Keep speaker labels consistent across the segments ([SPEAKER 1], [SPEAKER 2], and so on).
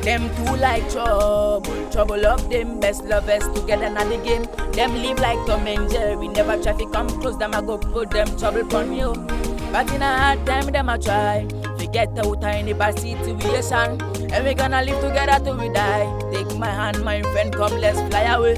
[SPEAKER 1] Them two like trouble of them best lovers together in the game. Them live like Tom and Jerry, never traffic come close, them I go put them trouble on you. But in a hard time, them I try. Forget out any bad situation, and we gonna live together till we die. Take my hand, my friend, come let's fly away.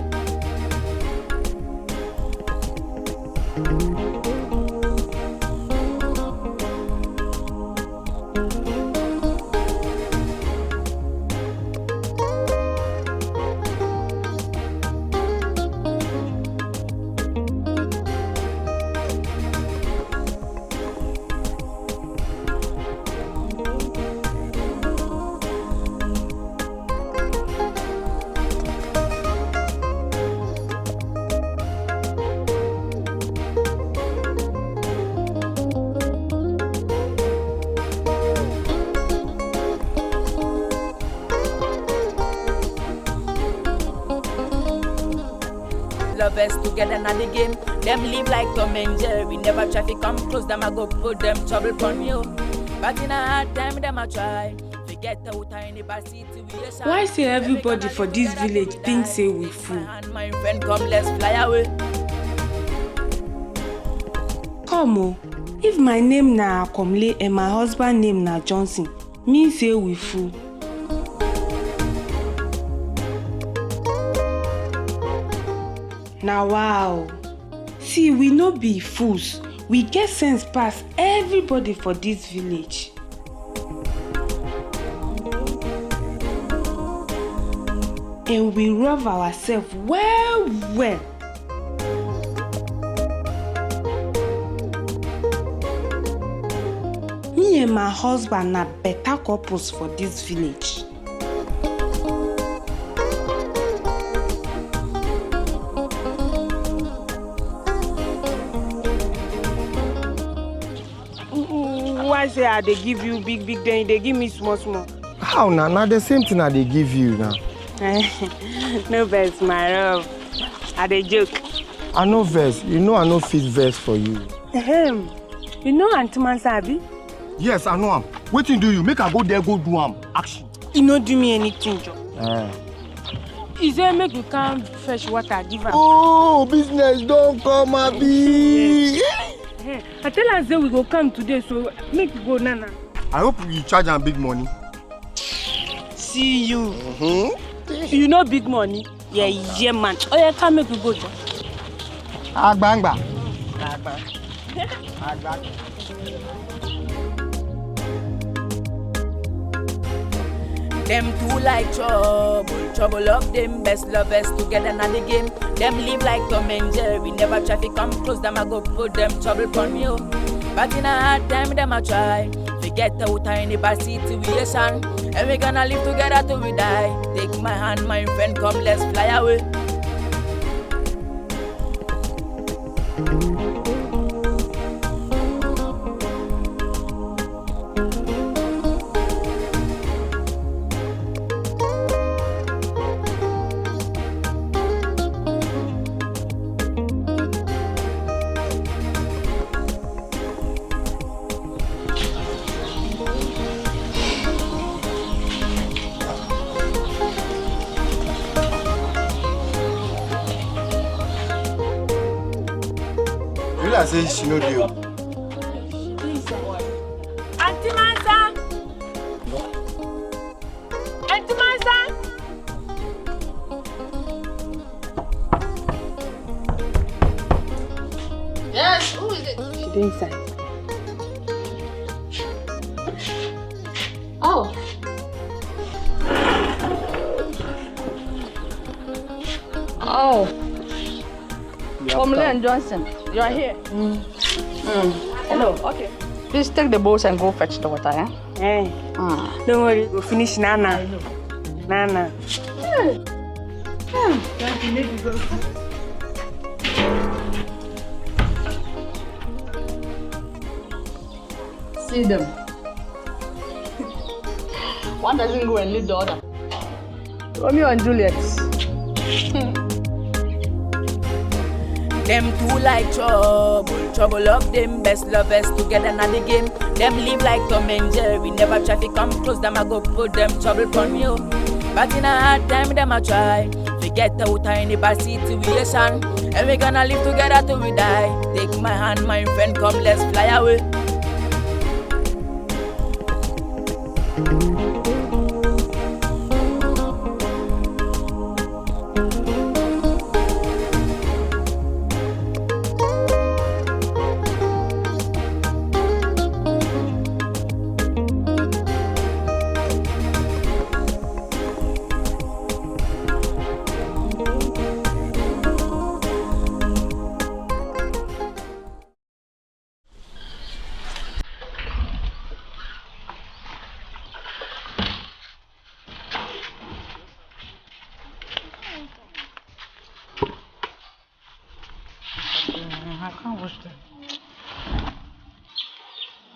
[SPEAKER 1] Lovers together in the game. Them live like Tom and Jerry, never traffic come close, them I go put them trouble on you. But in a hard time, them I try. Forget out any bad situation.
[SPEAKER 2] Why say everybody for this village thinks say we fool?
[SPEAKER 1] My friend, come let's fly away.
[SPEAKER 2] Come if my name na Komlee and my husband name na Johnson, me say we fool. Now wow. See, we no be fools. We get sense past everybody for this village. And we rub ourselves well. Me and my husband are better couples for this village. Why say they give you big, then they give me small?
[SPEAKER 3] How now? Now the same thing that they give you now.
[SPEAKER 2] No verse, my love. I dey joke.
[SPEAKER 3] I know verse. You know I know fit verse for you.
[SPEAKER 2] You know Auntie Mansabi?
[SPEAKER 3] Yes, I know him. Wetin do you? Make I go there, go do him. Action.
[SPEAKER 2] You no do me anything, Joe. He say make you come fetch water, give him.
[SPEAKER 3] Oh, business don't come, Abi.
[SPEAKER 2] I tell her say we go come today, so make you go, Nana.
[SPEAKER 3] I hope you charge him big money.
[SPEAKER 2] See you. You know big money? Yeah, man. Oh, yeah, come make you go, Joe.
[SPEAKER 3] Agbangba.
[SPEAKER 1] Them two like trouble of them best lovers together in the game. Them live like Tom and Jerry, never traffic come close, them I go put them trouble on you. But in a hard time, them I try. Forget out any bad situation, and we gonna live together till we die. Take my hand, my friend, come let's fly away.
[SPEAKER 3] I say she no deal.
[SPEAKER 2] Auntie Mansa! Auntie Mansa!
[SPEAKER 4] Yes, who is it?
[SPEAKER 2] She's inside.
[SPEAKER 4] Oh. Komlee and Johnson, you are here. Hello. Okay. Please take the bowls and go fetch the water, eh?
[SPEAKER 2] Hey. Don't worry, we'll finish Nana. Nana.
[SPEAKER 4] See them. One doesn't go and leave the other. Romeo and Juliet.
[SPEAKER 1] Them two like trouble of them best lovers together in the game. Them live like Tom and Jerry, never try to come close, them I go put them trouble on you. But in a hard time, them I try forget out of any bad situation. And we gonna live together till we die. Take my hand, my friend, come let's fly away.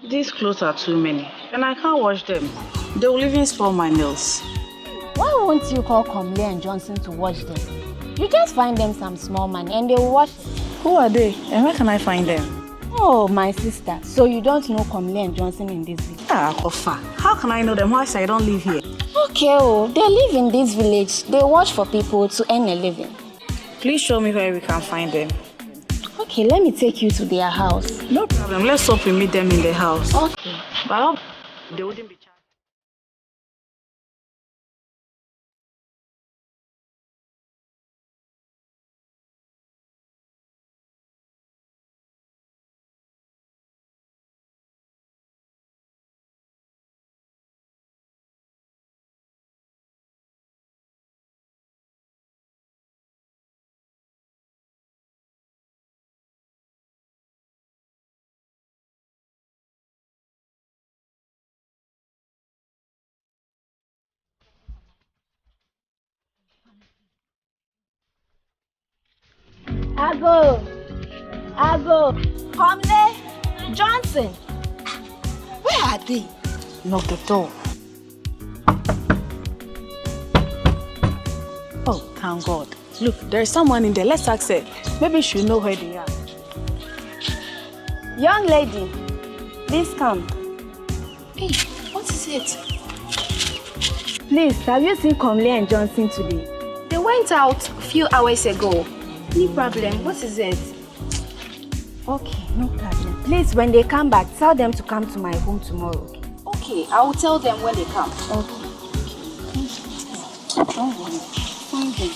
[SPEAKER 4] These clothes are too many, and I can't wash them. They will even spoil my nails.
[SPEAKER 5] Why won't you call Komlee and Johnson to wash them? You just find them some small money and they will wash.
[SPEAKER 4] Who are they, and where can I find them?
[SPEAKER 5] Oh, my sister. So you don't know Komlee and Johnson in this village?
[SPEAKER 4] Kofa. How can I know them whilst I don't live here?
[SPEAKER 5] Okay, they live in this village. They wash for people to earn a living.
[SPEAKER 4] Please show me where we can find them.
[SPEAKER 5] Okay, let me take you to their house.
[SPEAKER 4] No problem. Let's hope we meet them in the house.
[SPEAKER 5] Okay.
[SPEAKER 4] But I hope they wouldn't be charged.
[SPEAKER 5] Ago, Komlee, Johnson. Where are they?
[SPEAKER 4] Knock the door. Oh, thank God. Look, there's someone in there. Let's ask her. Maybe she'll know where they are.
[SPEAKER 5] Young lady, please come.
[SPEAKER 4] Hey, what is it?
[SPEAKER 5] Please, have you seen Komlee and Johnson today?
[SPEAKER 6] They went out a few hours ago. No problem. What is it?
[SPEAKER 5] Okay, no problem. Please, when they come back, tell them to come to my home tomorrow.
[SPEAKER 6] Okay, I will tell them when they come.
[SPEAKER 5] Okay.
[SPEAKER 4] Don't worry. Find them.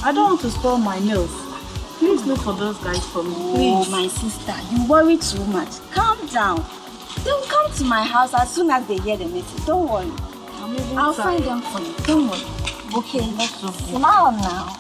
[SPEAKER 4] I don't want to spoil my nails. Please look for those guys for me.
[SPEAKER 5] Oh,
[SPEAKER 4] Please.
[SPEAKER 5] my sister, you worry too much. Calm down. They will come to my house as soon as they hear the message. Don't worry. I'll find them for you. Don't worry. Okay, let's go. Smile now.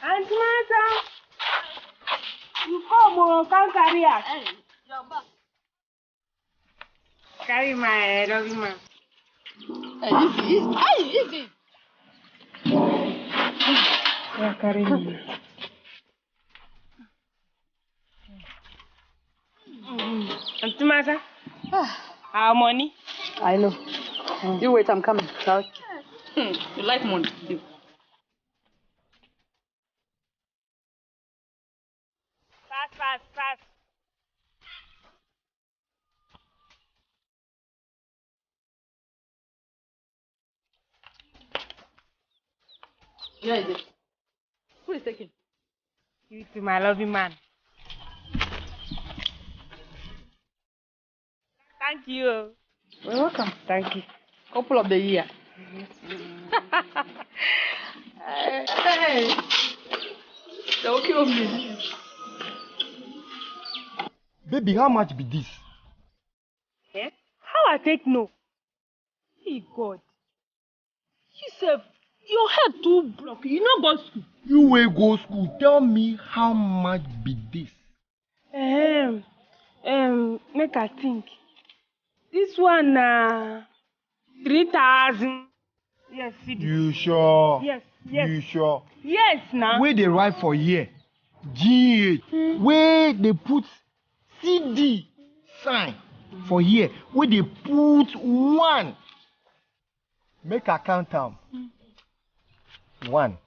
[SPEAKER 2] Auntie Martha, you come, come carry us. Hey, your bag. Carry my lovely man. Easy. Yeah, carry me. Auntie Martha, our money.
[SPEAKER 4] I know. You wait, I'm coming. You like money?
[SPEAKER 2] Fast.
[SPEAKER 4] Yeah, it is. Who is taking?
[SPEAKER 2] You to my lovely man. Thank you.
[SPEAKER 4] You're welcome.
[SPEAKER 2] Thank you.
[SPEAKER 4] Couple of the year. Hey. They'll kill me.
[SPEAKER 3] Baby, how much be this?
[SPEAKER 2] Yeah? I take no? Hey God. Yourself, your head too blocked. You no go school.
[SPEAKER 3] You will go school. Tell me how much be this?
[SPEAKER 2] Make I think. This one 3,000. Yes, CD.
[SPEAKER 3] You sure?
[SPEAKER 2] Yes.
[SPEAKER 3] You sure?
[SPEAKER 2] Yes, now.
[SPEAKER 3] Where they write for here? GH. Where they put CD sign for here? Where they put 1? Make a count down. 1,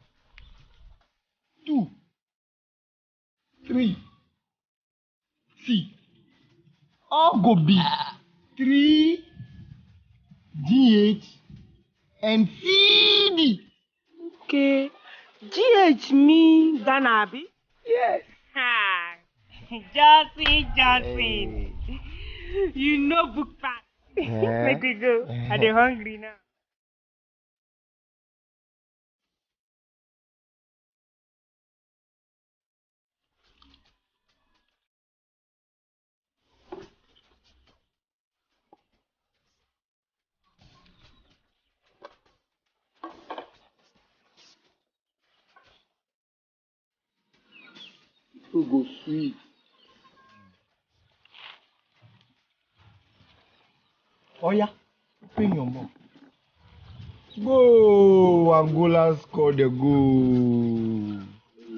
[SPEAKER 3] 2, 3. See. All go be 3 GH and CD.
[SPEAKER 2] Okay. GH me Ganabi?
[SPEAKER 3] Yes.
[SPEAKER 2] Ha. Johnson. You know book pass. Make we go. Are they hungry now?
[SPEAKER 3] Who go sweet? Oh yeah, open your mouth. Go! Angola scored the goal.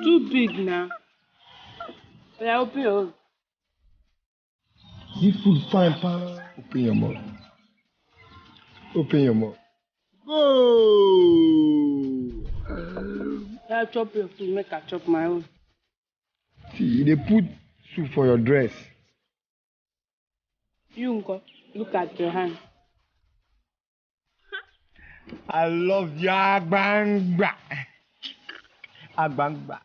[SPEAKER 2] Too big now. Yeah, open your.
[SPEAKER 3] This food fine, pa. Open your mouth. Open your mouth. Go!
[SPEAKER 2] Yeah, chop your food, make I chop my own.
[SPEAKER 3] See, they put soup for your dress.
[SPEAKER 2] You uncle, look at your hand.
[SPEAKER 3] I love you, Agbangba. Agbangba.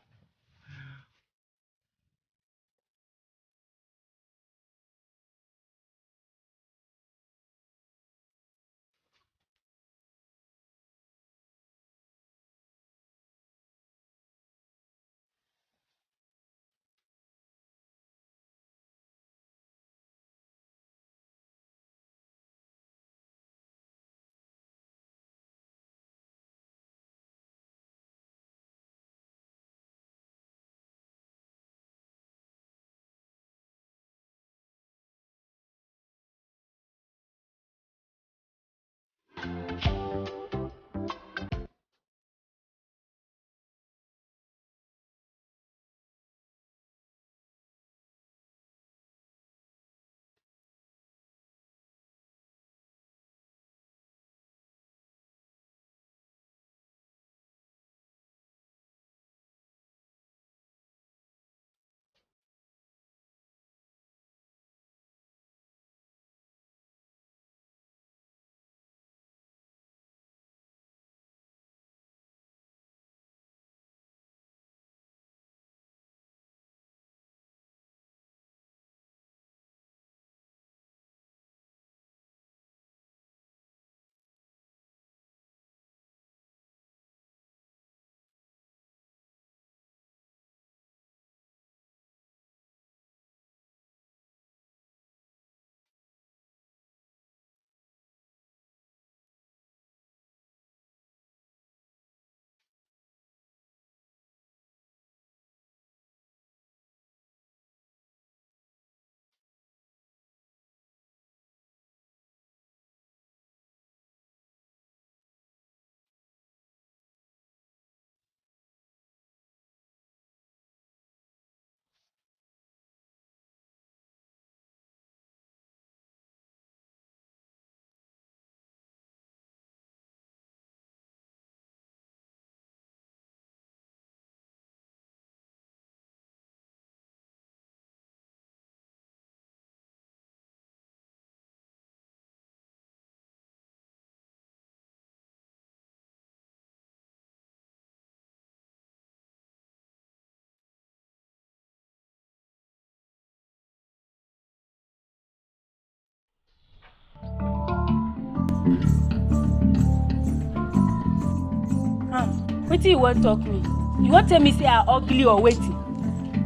[SPEAKER 2] Wetin you want talk me? You want tell me say I ugly or wetin?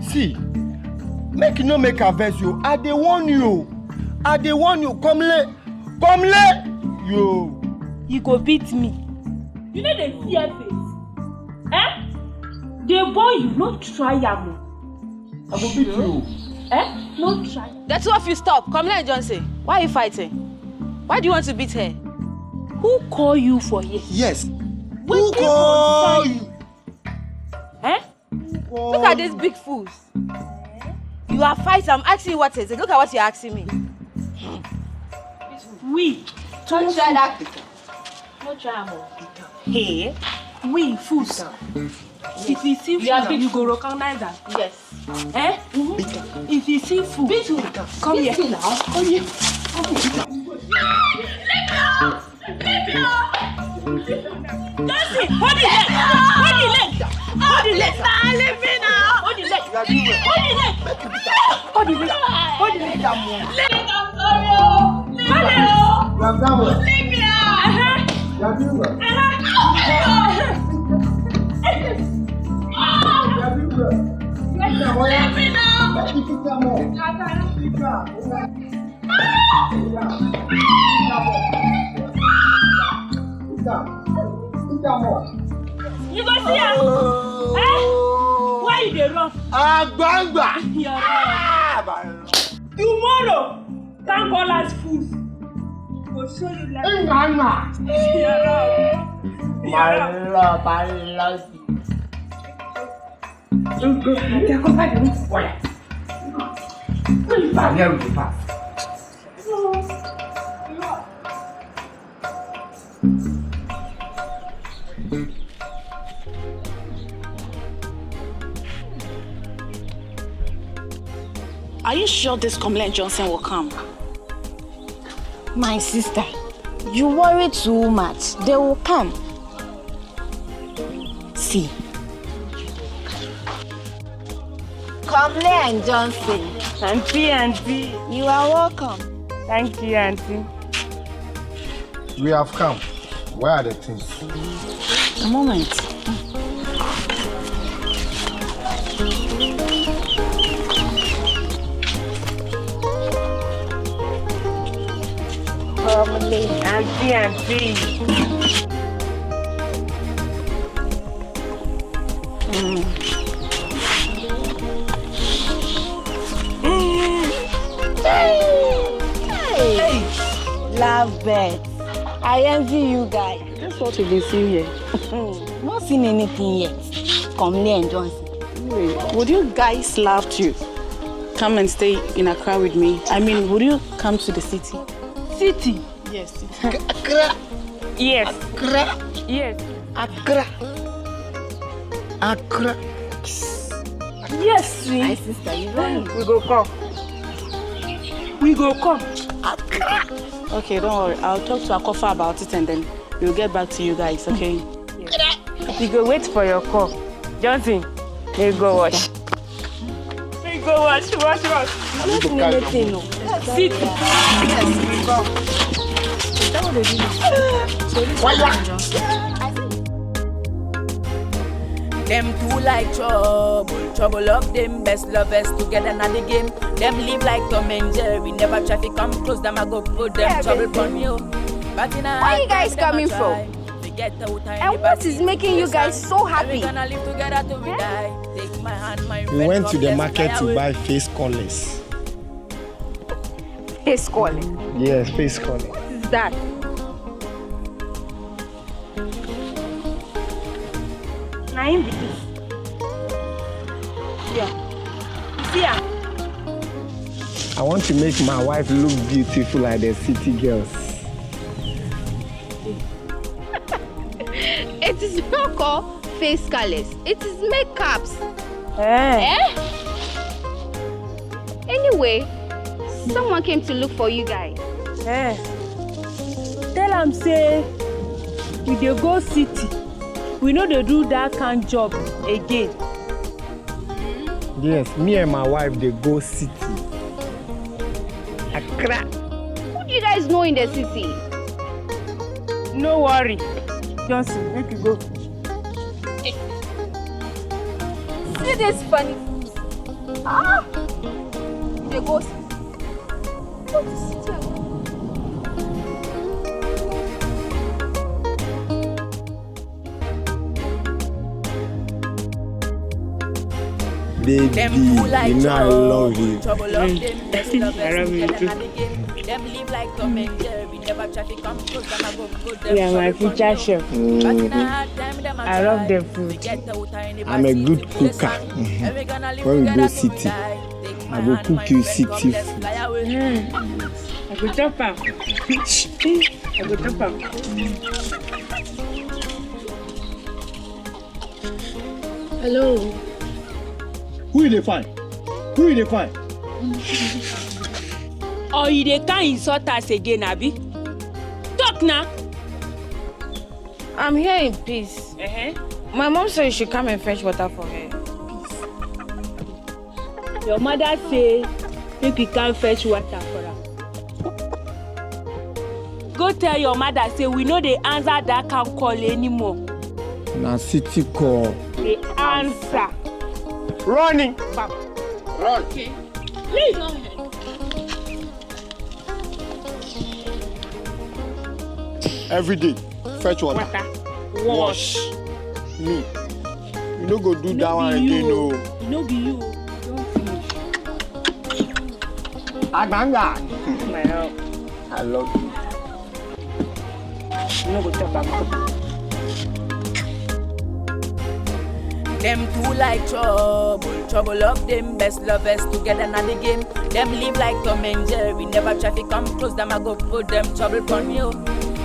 [SPEAKER 3] See, make you no make a vex you. I dey warn you. Komlee Komlee! Yo!
[SPEAKER 2] You go beat me. You know the fear face. Eh? They boy you, not try am.
[SPEAKER 3] I go beat you.
[SPEAKER 2] Eh? Not try.
[SPEAKER 4] The two of you stop. Komlee and Johnson. Why are you fighting? Why do you want to beat her?
[SPEAKER 2] Who call you for here?
[SPEAKER 3] Yes. Who call you?
[SPEAKER 2] Eh?
[SPEAKER 4] Look at these big fools. You are fighting. I'm asking you what is it. Look at what you're asking me.
[SPEAKER 2] We.
[SPEAKER 4] Don't try that.
[SPEAKER 2] No try more. Hey. We fools. If you see food, you go recognize that.
[SPEAKER 4] Yes.
[SPEAKER 2] Eh? If you see food, come here. Come here. Johnson, hold the leg. Hold the leg. Hold the leg. Leave me now. Hold the leg. Hold the leg. Hold the leg. Hold the leg. Leave me You go see her? Eh? Why you dey run?
[SPEAKER 3] Agbangba!
[SPEAKER 2] You're wrong. Tomorrow, can't call us fools. We'll show you like You're wrong. You're wrong.
[SPEAKER 3] I love you.
[SPEAKER 4] Are you sure this Komlee and Johnson will come?
[SPEAKER 5] My sister, you worry too much. They will come. See. Komlee and Johnson.
[SPEAKER 2] Auntie.
[SPEAKER 5] You are welcome.
[SPEAKER 2] Thank you, Auntie.
[SPEAKER 3] We have come. Where are the things?
[SPEAKER 5] A moment.
[SPEAKER 2] Komlee. Auntie.
[SPEAKER 5] Hey, Lovebirds. I envy you guys.
[SPEAKER 4] That's what we've been seeing here.
[SPEAKER 5] Not seen anything yet. Komlee and Johnson.
[SPEAKER 4] Anyway, would you guys love to come and stay in Accra with me? I mean, would you come to the city?
[SPEAKER 2] City.
[SPEAKER 4] Yes, city.
[SPEAKER 3] Accra!
[SPEAKER 2] Yes.
[SPEAKER 3] Accra!
[SPEAKER 2] Yes.
[SPEAKER 3] Accra! Accra!
[SPEAKER 2] Yes, see.
[SPEAKER 5] My sister, you don't know.
[SPEAKER 2] We go come. We go come.
[SPEAKER 4] Okay, don't worry. I'll talk to Akofa about it and then we'll get back to you guys, okay?
[SPEAKER 2] Yes. You go wait for your call. Johnson, we go wash. We go wash.
[SPEAKER 5] Not seen anything, no.
[SPEAKER 2] Sit.
[SPEAKER 5] Yes, we go. Is that what they do? So this is Johnson.
[SPEAKER 1] Them two like trouble of them best lovers together in the game. Them live like Tom and Jerry, never traffic come close, them I go put them trouble on you. But in
[SPEAKER 6] Where are you guys coming from? And what is making you guys so happy?
[SPEAKER 1] We're gonna live together till we die. Take my hand, my
[SPEAKER 3] We went to the market to buy face collars.
[SPEAKER 6] Face calling.
[SPEAKER 3] Yes, face collar.
[SPEAKER 6] What is that?
[SPEAKER 2] Nine because. Yeah. Yeah.
[SPEAKER 3] I want to make my wife look beautiful like the city girls.
[SPEAKER 6] It is not called face colors. It is makeups.
[SPEAKER 2] Eh?
[SPEAKER 6] Anyway, someone came to look for you guys.
[SPEAKER 2] Eh? Tell them say we dey go city. We know they do that kind of job again.
[SPEAKER 3] Yes, me and my wife, they go city. Accra.
[SPEAKER 6] Who do you guys know in the city?
[SPEAKER 2] No worry. Johnson, make you go.
[SPEAKER 6] See this funny. Ah! They go city. Go to city.
[SPEAKER 3] Baby,
[SPEAKER 1] Them
[SPEAKER 3] you
[SPEAKER 1] too like
[SPEAKER 3] know I love you.
[SPEAKER 1] trouble of them, best lovers
[SPEAKER 2] I love you
[SPEAKER 1] together
[SPEAKER 2] too.
[SPEAKER 1] na the game. Them live like Tom and Jerry, never traffic come close, them a go put them
[SPEAKER 2] Yeah, my
[SPEAKER 1] trouble
[SPEAKER 2] future
[SPEAKER 1] for
[SPEAKER 2] chef.
[SPEAKER 1] you. But in a hard time, them a
[SPEAKER 2] I love
[SPEAKER 1] try
[SPEAKER 2] the
[SPEAKER 1] to
[SPEAKER 2] food.
[SPEAKER 1] get out tiny
[SPEAKER 3] I'm a
[SPEAKER 1] body
[SPEAKER 3] good
[SPEAKER 1] to
[SPEAKER 3] cooker.
[SPEAKER 1] the sun. And we gonna live
[SPEAKER 3] When we
[SPEAKER 1] together
[SPEAKER 3] go
[SPEAKER 1] till we
[SPEAKER 3] city,
[SPEAKER 1] die. Take my
[SPEAKER 3] I will
[SPEAKER 1] hand,
[SPEAKER 3] cook
[SPEAKER 1] my
[SPEAKER 3] you
[SPEAKER 1] friend,
[SPEAKER 3] city
[SPEAKER 1] come, let's
[SPEAKER 3] food.
[SPEAKER 1] fly away.
[SPEAKER 2] I go chop am. I go chop am.
[SPEAKER 6] Hello.
[SPEAKER 3] Who you dey find? Who you dey find?
[SPEAKER 2] Oh, you dey can't insult us again, Abi? Talk now.
[SPEAKER 4] I'm here in peace. My mom said you should come and fetch water for her.
[SPEAKER 2] Your mother say make you come fetch water for her. Go tell your mother say we no dey answer that kind call anymore.
[SPEAKER 3] Na city call.
[SPEAKER 2] Dey answer.
[SPEAKER 3] Running.
[SPEAKER 2] Run. Please.
[SPEAKER 3] Every day, fetch water.
[SPEAKER 2] Water.
[SPEAKER 3] Wash. Me. You no go do that one again, no.
[SPEAKER 2] No be you. Don't finish.
[SPEAKER 3] Agbanga.
[SPEAKER 2] My love.
[SPEAKER 3] I love you.
[SPEAKER 2] You no go chop am.
[SPEAKER 1] Them too like trouble of them, best lovers together na the game. Them live like Tom and Jerry, never traffic come close, them a go put them trouble on you.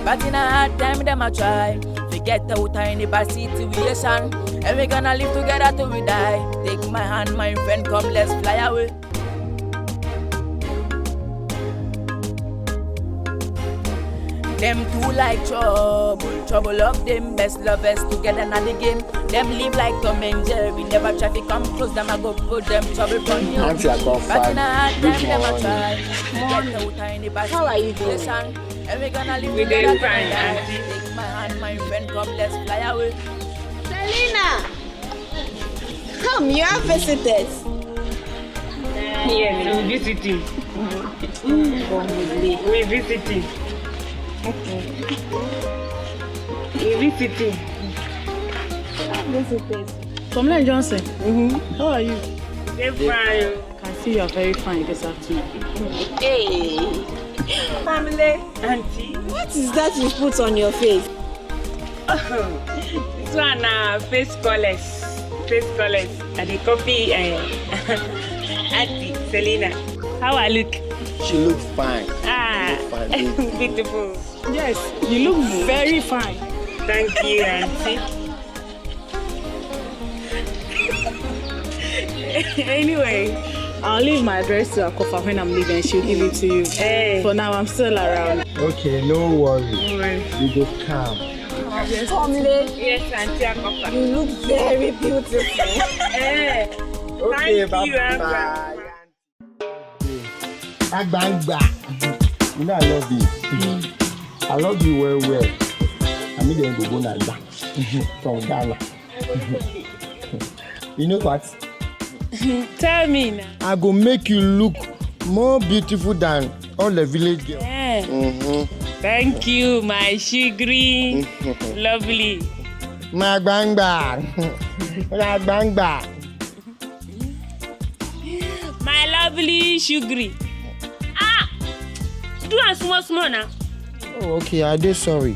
[SPEAKER 1] But in a hard time, them a try forget out any bad situation. And we gonna live together till we die. Take my hand, my friend, come let's fly away. Them too like trouble of them, best lovers together na the game. Them live like Tom and Jerry, never traffic come close, them a go put them trouble on you.
[SPEAKER 3] Auntie, I got
[SPEAKER 1] But in a hard
[SPEAKER 3] Good
[SPEAKER 1] time, them a
[SPEAKER 3] morning.
[SPEAKER 1] try forget out any bad
[SPEAKER 6] How are you doing?
[SPEAKER 1] situation. And we gonna live
[SPEAKER 2] We
[SPEAKER 1] together
[SPEAKER 2] doing
[SPEAKER 1] till we
[SPEAKER 2] fine,
[SPEAKER 1] die.
[SPEAKER 2] Auntie.
[SPEAKER 1] Take my hand, my friend, come let's fly away.
[SPEAKER 5] Selena! Come, you have visitors.
[SPEAKER 2] Yes, we visiting. We visiting. We visiting.
[SPEAKER 5] Visitors.
[SPEAKER 4] Komlee Johnson. How are you?
[SPEAKER 2] They're fine.
[SPEAKER 4] I can see you are very fine this afternoon.
[SPEAKER 5] Hey.
[SPEAKER 2] Family, auntie.
[SPEAKER 5] What is that you put on your face?
[SPEAKER 2] This one face colors. Face colors. And they copy Auntie Selena. How I look?
[SPEAKER 3] She looks fine.
[SPEAKER 2] Ah,
[SPEAKER 3] Fine.
[SPEAKER 2] beautiful.
[SPEAKER 4] Yes, you look very fine.
[SPEAKER 2] Thank you, Auntie.
[SPEAKER 4] Anyway, I'll leave my address to Akofa when I'm leaving. She'll give it to you.
[SPEAKER 2] Hey.
[SPEAKER 4] For now, I'm still around.
[SPEAKER 3] Okay, no worry. You go calm.
[SPEAKER 5] Komlee,
[SPEAKER 2] Yes, Auntie Akofa.
[SPEAKER 5] you look very beautiful.
[SPEAKER 2] Hey.
[SPEAKER 3] Okay,
[SPEAKER 2] Thank you,
[SPEAKER 3] bye. Agbangba. You know I love you. I love you well. I mean, then go like that from Ghana. You know what?
[SPEAKER 2] Tell me now.
[SPEAKER 3] I go make you look more beautiful than all the village girls.
[SPEAKER 2] Yeah. Thank you, my sugary. Lovely.
[SPEAKER 3] My Agbangba.
[SPEAKER 2] My lovely sugary. Ah! Do a small now.
[SPEAKER 3] Oh, okay. I did sorry.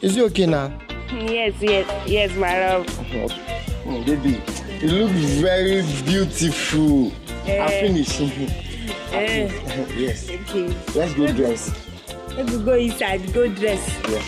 [SPEAKER 3] Is it okay now?
[SPEAKER 2] Yes, my love.
[SPEAKER 3] Baby, you look very beautiful. I finished. Yes.
[SPEAKER 2] Okay.
[SPEAKER 3] Let's go dress.
[SPEAKER 2] Let's go inside, go dress.
[SPEAKER 3] Yeah.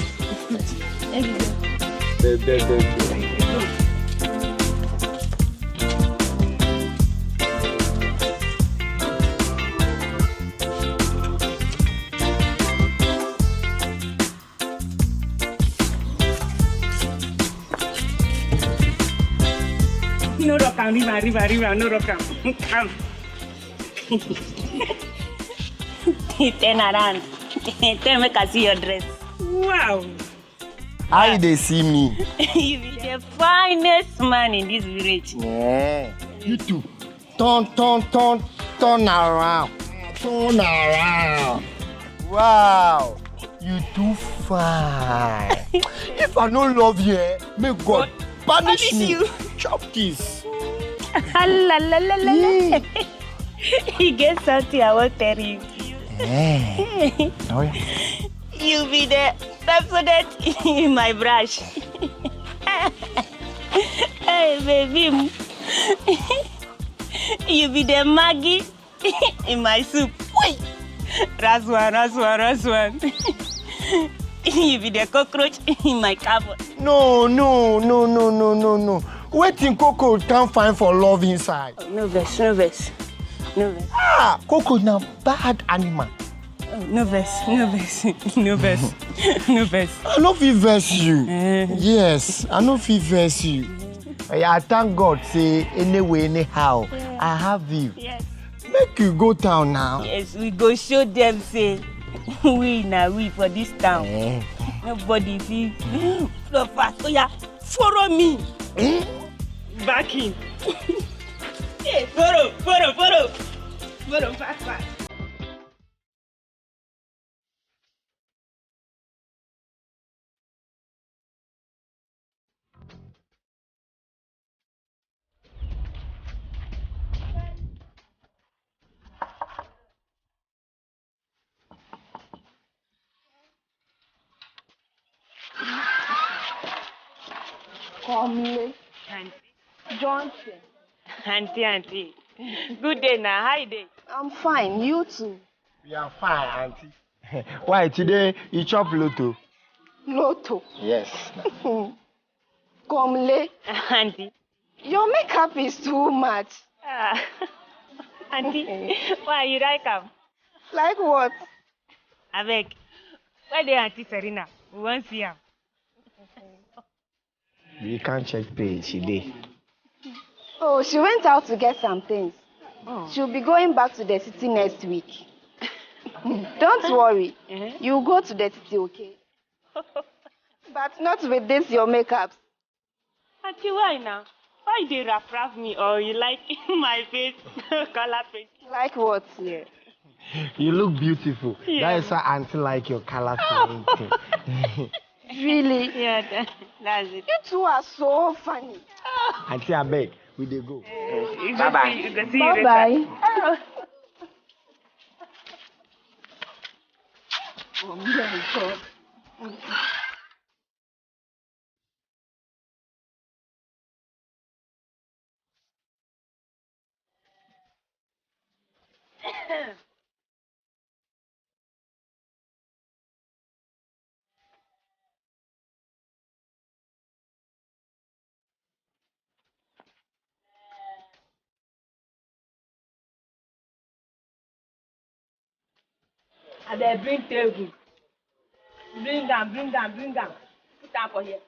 [SPEAKER 2] No rock am, river, no rock am. Come. Turn around. Tell me, I see your dress. Wow.
[SPEAKER 3] How they see me?
[SPEAKER 2] You be the finest man in this village.
[SPEAKER 3] Yeah. You too. Turn around. Turn around. Wow. You too fine. If I don't love you, may God punish me.
[SPEAKER 2] You.
[SPEAKER 3] Chop this.
[SPEAKER 2] La la la la la. He gets something I won't tell you.
[SPEAKER 3] Oh, yeah.
[SPEAKER 2] You be the Pepsodent in my brush. Hey, baby. You be the Maggie in my soup. That's one. You be the cockroach in my cupboard.
[SPEAKER 3] No. Waiting Coco can't find for love inside.
[SPEAKER 2] Oh, no verse.
[SPEAKER 3] Ah, Coco now bad animal.
[SPEAKER 2] Oh, no verse.
[SPEAKER 3] I no fit verse you. Yes, I no fit verse you. I thank God say anyway anyhow I have you.
[SPEAKER 2] Yes.
[SPEAKER 3] Make you go town now.
[SPEAKER 2] Yes, we go show them say we for this town. Nobody see. So fast. Oh yeah, follow me. Back in. Hey, follow. Follow fast.
[SPEAKER 4] Komlee. Johnson.
[SPEAKER 2] Auntie. Good day now. How you day?
[SPEAKER 4] I'm fine. You too.
[SPEAKER 3] We are fine, auntie. Why today you chop lotto?
[SPEAKER 4] Lotto.
[SPEAKER 3] Yes.
[SPEAKER 4] Komlee.
[SPEAKER 2] Auntie.
[SPEAKER 4] Your makeup is too much.
[SPEAKER 2] Auntie, why you like him?
[SPEAKER 4] Like what?
[SPEAKER 2] I beg. Where the Auntie Serena? We want to see him.
[SPEAKER 3] We can't check pay today.
[SPEAKER 4] Oh, she went out to get some things.
[SPEAKER 2] Oh.
[SPEAKER 4] She'll be going back to the city next week. Don't worry. You go to the city, okay? But not with this, your makeup.
[SPEAKER 2] Auntie, why now? Why they rap me or you like my face color paint?
[SPEAKER 4] Like what?
[SPEAKER 2] Yeah.
[SPEAKER 3] You look beautiful.
[SPEAKER 2] Yeah.
[SPEAKER 3] That is why auntie like your color painting.
[SPEAKER 4] Really?
[SPEAKER 2] Yeah, that's it.
[SPEAKER 4] You two are so funny.
[SPEAKER 3] Auntie, I beg, we dey go.
[SPEAKER 2] Bye-bye.
[SPEAKER 4] Bye-bye. Oh my God.
[SPEAKER 2] And they bring table. Bring them. Put them for here.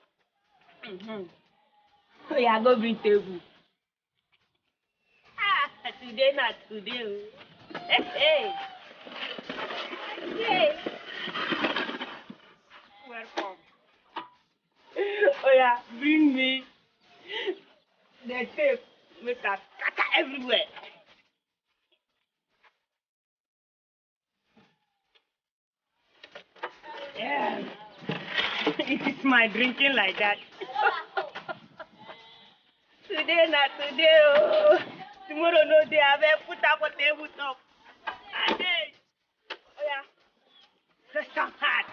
[SPEAKER 2] So yeah, go bring table. Today not today. Hey. Welcome. Oh yeah, bring me the tape. Make a scatter everywhere. Yeah. It is my drinking like that. Today not today. Oh. Tomorrow no day. I will put up a table top. Hey. Oh yeah. Press some hard.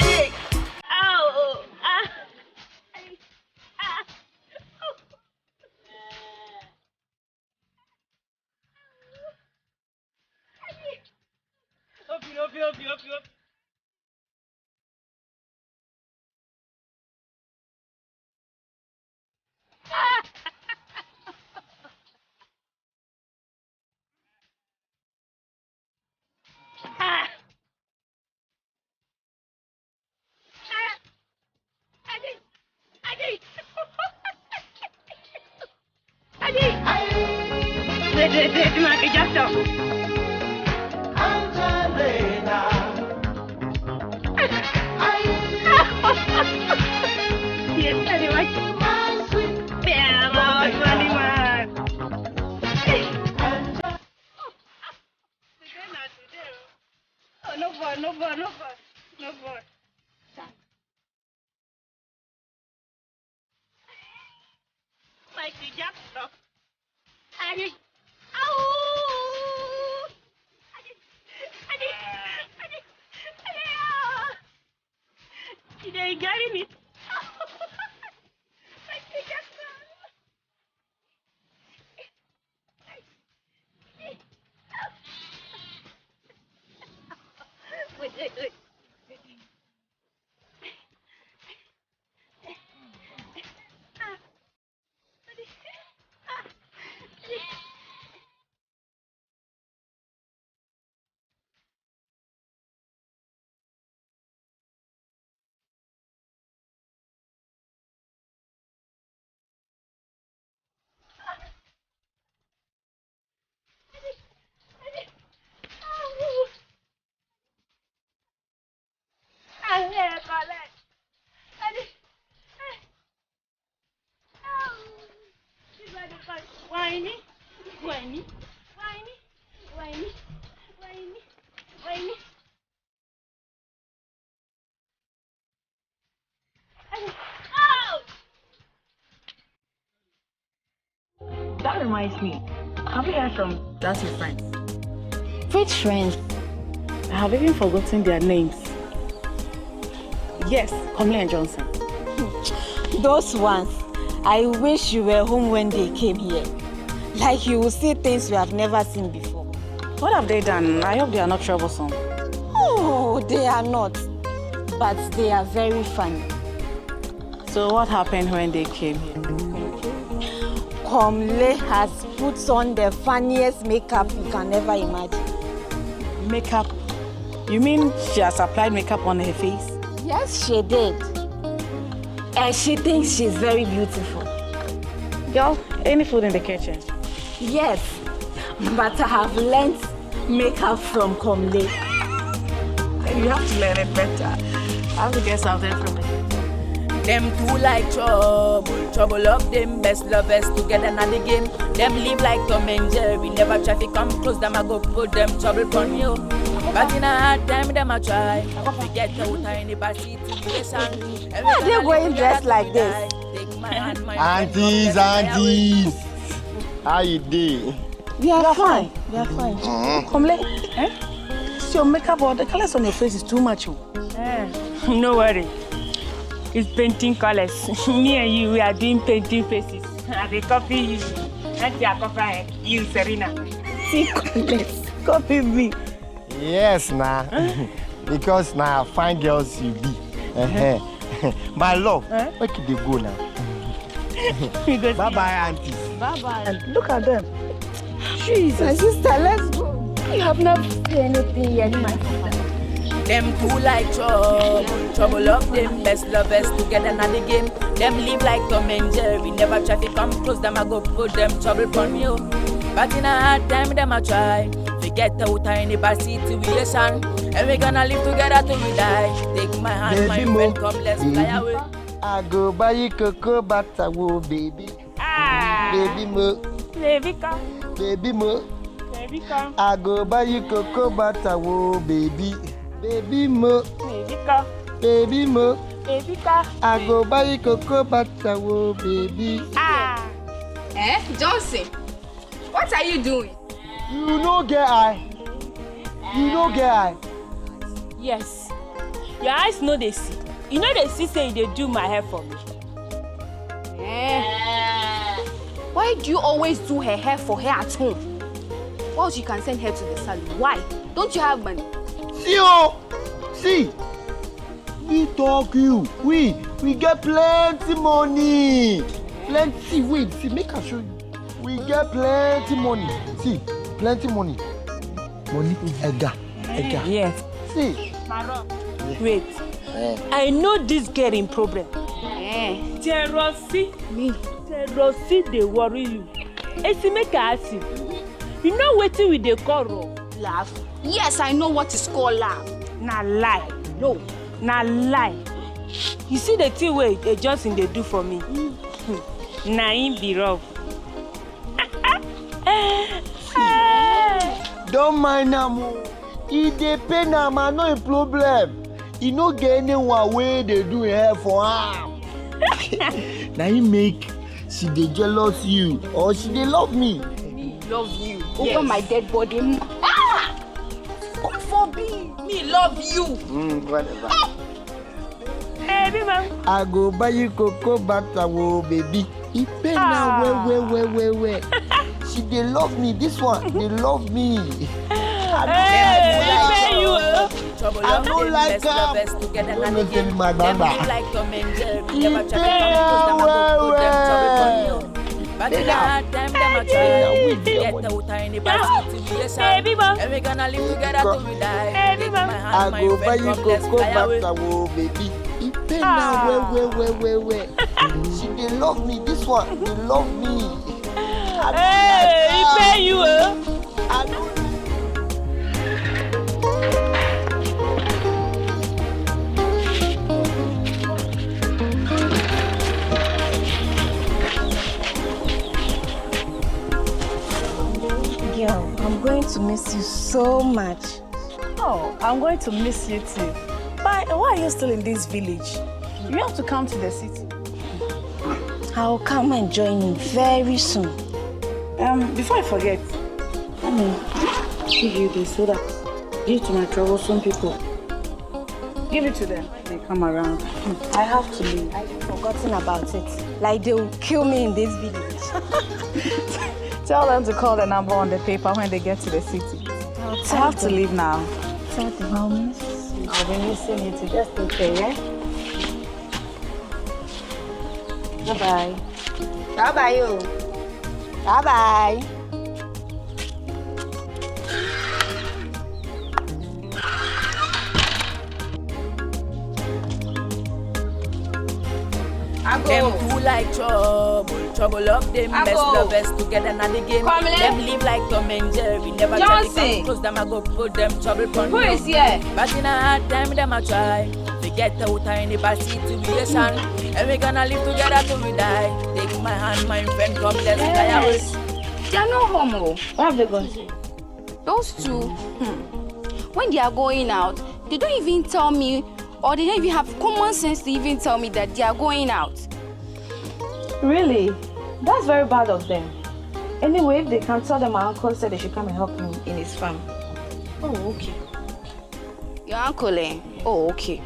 [SPEAKER 2] Hey. Oh. Up. No more. you getting it? Wait. Whiny.
[SPEAKER 7] That reminds me. Have you heard from Darcy's friends?
[SPEAKER 5] Which friends?
[SPEAKER 7] I have even forgotten their names. Yes, Komlee and Johnson.
[SPEAKER 5] Those ones. I wish you were home when they came here. Like you will see things you have never seen before.
[SPEAKER 7] What have they done? I hope they are not troublesome.
[SPEAKER 5] Oh, they are not. But they are very funny.
[SPEAKER 7] So what happened when they came here?
[SPEAKER 5] Komlee has put on the funniest makeup you can ever imagine.
[SPEAKER 7] Makeup? You mean she has applied makeup on her face?
[SPEAKER 5] Yes, she did. And she thinks she's very beautiful.
[SPEAKER 7] Girl, any food in the kitchen?
[SPEAKER 5] Yes, but I have learned makeup from Komlee.
[SPEAKER 7] You have to learn it better. I have to get something from it.
[SPEAKER 1] Them two like trouble up them best lovers together na the game. Them live like Tom and Jerry, never traffic come close, them I go put them trouble on you. But in a hard time, them I try to get out of any bad situation.
[SPEAKER 5] Why are they going dressed like this?
[SPEAKER 3] Aunties, how you doing?
[SPEAKER 7] We are fine. We are fine. Komlee, it's your makeup or the colors on your face is too much.
[SPEAKER 2] No worry. It's painting colors. Me and you, we are doing painting faces. I will copy you. And you copy you, Serena.
[SPEAKER 7] See, Komlee, copy me.
[SPEAKER 3] Yes, nah. Because now fine girls you be. My love, where could they go now? Bye-bye, aunties.
[SPEAKER 7] Bye-bye. And look at them. Jesus.
[SPEAKER 5] My sister, let's go. You have not said anything yet, my sister.
[SPEAKER 1] Them two like trouble up them best lovers together na the game. Them live like Tom and Jerry, never traffic come close, them I go put them trouble on you. But in a hard time, them I try to get out of any bad situation. And we gonna live together till we die. Take my hand, my friend, come let's fly away.
[SPEAKER 3] I go buy you cocoa butter, whoa, baby. Baby mo.
[SPEAKER 2] Baby come.
[SPEAKER 3] Baby mo.
[SPEAKER 2] Baby come.
[SPEAKER 3] I go buy you cocoa butter, whoa, baby. Baby mo.
[SPEAKER 2] Baby come.
[SPEAKER 3] Baby mo.
[SPEAKER 2] Baby come.
[SPEAKER 3] I go buy you cocoa butter, whoa, baby.
[SPEAKER 6] Johnson, what are you doing?
[SPEAKER 3] You no get eye. You no get eye.
[SPEAKER 2] Yes. Your eyes know they see. You know they see say they do my hair for me.
[SPEAKER 6] Why do you always do her hair for her at home? Well, you can send her to the salon. Why? Don't you have money?
[SPEAKER 3] See oh, see. We talk you. We get plenty money. Plenty. Wait, see, make I show you. We get plenty money. See, plenty money. Money ega.
[SPEAKER 2] Yes.
[SPEAKER 3] See.
[SPEAKER 2] Maro, wait. I know this girl in problem. Jealousy.
[SPEAKER 6] Me.
[SPEAKER 2] Jealousy they worry you. It's make I ask you. You know wetin we dey call
[SPEAKER 6] Laugh. Yes, I know what is called laugh.
[SPEAKER 2] na lie.
[SPEAKER 6] No.
[SPEAKER 2] Na lie. You see the thing wey Johnson dey do for me? Na him be rough.
[SPEAKER 3] Don't mind am. He dey pay am, no problem. He no get anyone wey dey do hair for am. Na him make she dey jealous you or she dey love me.
[SPEAKER 6] Me love you over my dead body. God forbid. Me love you.
[SPEAKER 3] Whatever.
[SPEAKER 2] Baby, man.
[SPEAKER 3] I go buy you cocoa butter, oh baby. Ipena, where. She they love me. This one, they love me. I don't like her. Don't make them my baba.
[SPEAKER 1] But in that time, them a try get out in the backseat. And we gonna live together till we die. Take my hand, my friend, come let's fly away.
[SPEAKER 3] Baby. Ipena, where. She they love me. This one, they love me. I don't like her. I don't.
[SPEAKER 5] I'm going to miss you so much.
[SPEAKER 7] Oh, I'm going to miss you too. But why are you still in this village? You have to come to the city.
[SPEAKER 5] I'll come and join you very soon.
[SPEAKER 7] Before I forget, let me give you this so that give it to my troublesome people. Give it to them. They come around. I have to leave.
[SPEAKER 5] I've forgotten about it. Like they will kill me in this village.
[SPEAKER 7] Tell them to call the number on the paper when they get to the city. I have to leave now.
[SPEAKER 5] Tell them I'll miss you.
[SPEAKER 7] I'll be missing you too. Just take care, yeah? Bye-bye.
[SPEAKER 5] Bye-bye, you. Bye-bye.
[SPEAKER 1] Them two like trouble up them best lovers together now the game. Them live like Tom and Jerry, never try to come close them I go put them trouble on you.
[SPEAKER 6] Who is here?
[SPEAKER 1] But in a hard time them a try to get out in the bad situation. And we gonna live together till we die. Take my hand, my friend, come let's fly away.
[SPEAKER 6] They are no homo.
[SPEAKER 5] What have they gone to?
[SPEAKER 6] Those two, when they are going out, they don't even tell me, or they don't even have common sense to even tell me that they are going out.
[SPEAKER 5] Really? That's very bad of them. Anyway, if they can tell them my uncle said they should come and help me in his farm. Oh, okay.
[SPEAKER 6] Your uncle, eh? Oh, okay.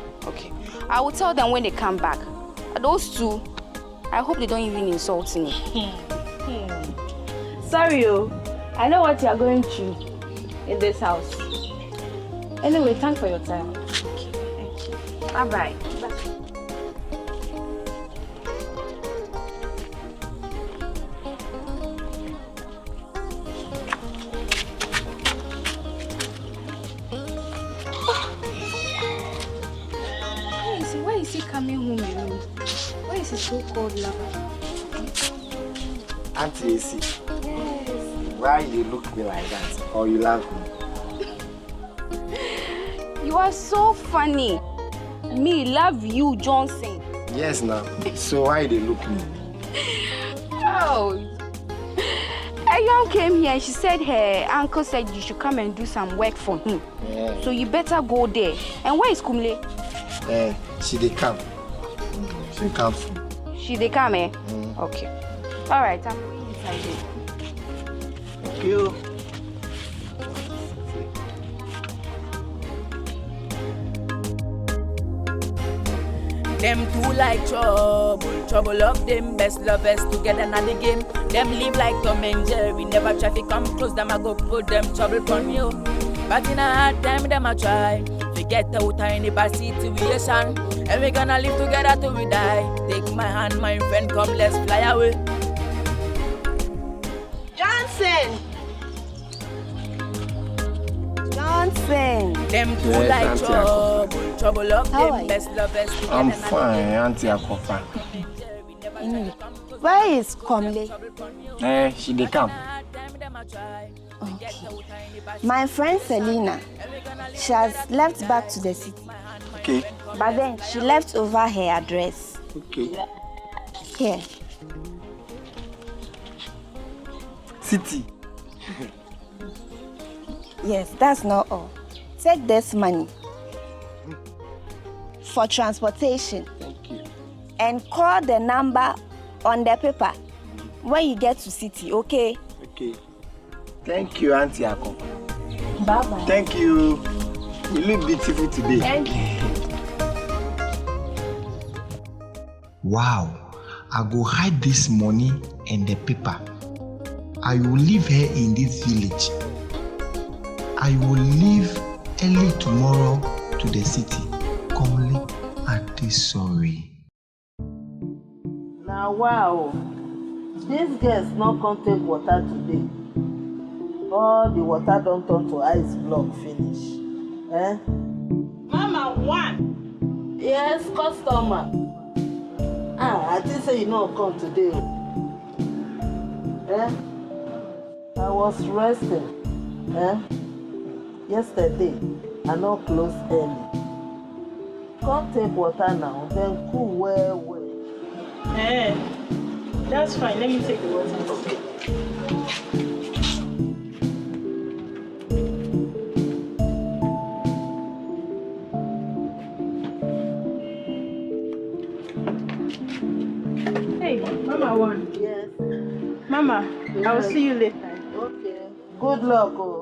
[SPEAKER 6] I will tell them when they come back. Those two, I hope they don't even insult me.
[SPEAKER 5] Sorry, I know what you are going through in this house. Anyway, thanks for your time. Okay, thank you. Bye-bye.
[SPEAKER 6] Why is he coming home alone? Why is he so cold lover?
[SPEAKER 3] Auntie AC, why you look me like that? Or you love me?
[SPEAKER 6] You are so funny. Me love you, Johnson.
[SPEAKER 3] Yes, now. So why they look me?
[SPEAKER 6] Oh. A young came here and she said her uncle said you should come and do some work for him.
[SPEAKER 3] Yeah.
[SPEAKER 6] So you better go there. And where is Komlee?
[SPEAKER 3] She dey come. She come.
[SPEAKER 6] She dey come, eh? Okay. All right, I'm going inside here.
[SPEAKER 3] Thank you.
[SPEAKER 1] Them two like trouble up them best lovers together now the game. Them live like Tom and Jerry, never try to come close them I go put them trouble on you. But in a hard time them I try to get out in the bad situation. And we gonna live together till we die. Take my hand, my friend, come let's fly away.
[SPEAKER 5] Johnson!
[SPEAKER 1] Them two like trouble up them best lovers together.
[SPEAKER 3] I'm fine, Auntie Akofa.
[SPEAKER 5] Anyway, where is Komlee?
[SPEAKER 3] She dey come.
[SPEAKER 5] Okay. My friend Selena, she has left back to the city.
[SPEAKER 3] Okay.
[SPEAKER 5] But then she left over her address.
[SPEAKER 3] Okay.
[SPEAKER 5] Here.
[SPEAKER 3] City.
[SPEAKER 5] Yes, that's not all. Take this money for transportation.
[SPEAKER 3] Thank you.
[SPEAKER 5] And call the number on the paper when you get to city, okay?
[SPEAKER 3] Okay. Thank you, Auntie Akofa.
[SPEAKER 5] Bye-bye.
[SPEAKER 3] Thank you. You look beautiful today.
[SPEAKER 5] Thank you.
[SPEAKER 3] Wow, I go hide this money and the paper. I will leave her in this village. I will leave early tomorrow to the city. Komlee, I'm sorry.
[SPEAKER 8] Now wow, this girl's not gonna take water today. All the water don't turn to ice block finish. Eh?
[SPEAKER 2] Mama, one.
[SPEAKER 8] Yes, customer. I didn't say you not come today. Eh? I was resting. Eh? Yesterday, I not close early. Come take water now, then cool well.
[SPEAKER 2] That's fine. Let me take the water.
[SPEAKER 8] Okay.
[SPEAKER 2] Hey, Mama one.
[SPEAKER 8] Yes.
[SPEAKER 2] Mama, I will see you later.
[SPEAKER 8] Okay. Good luck. Oh.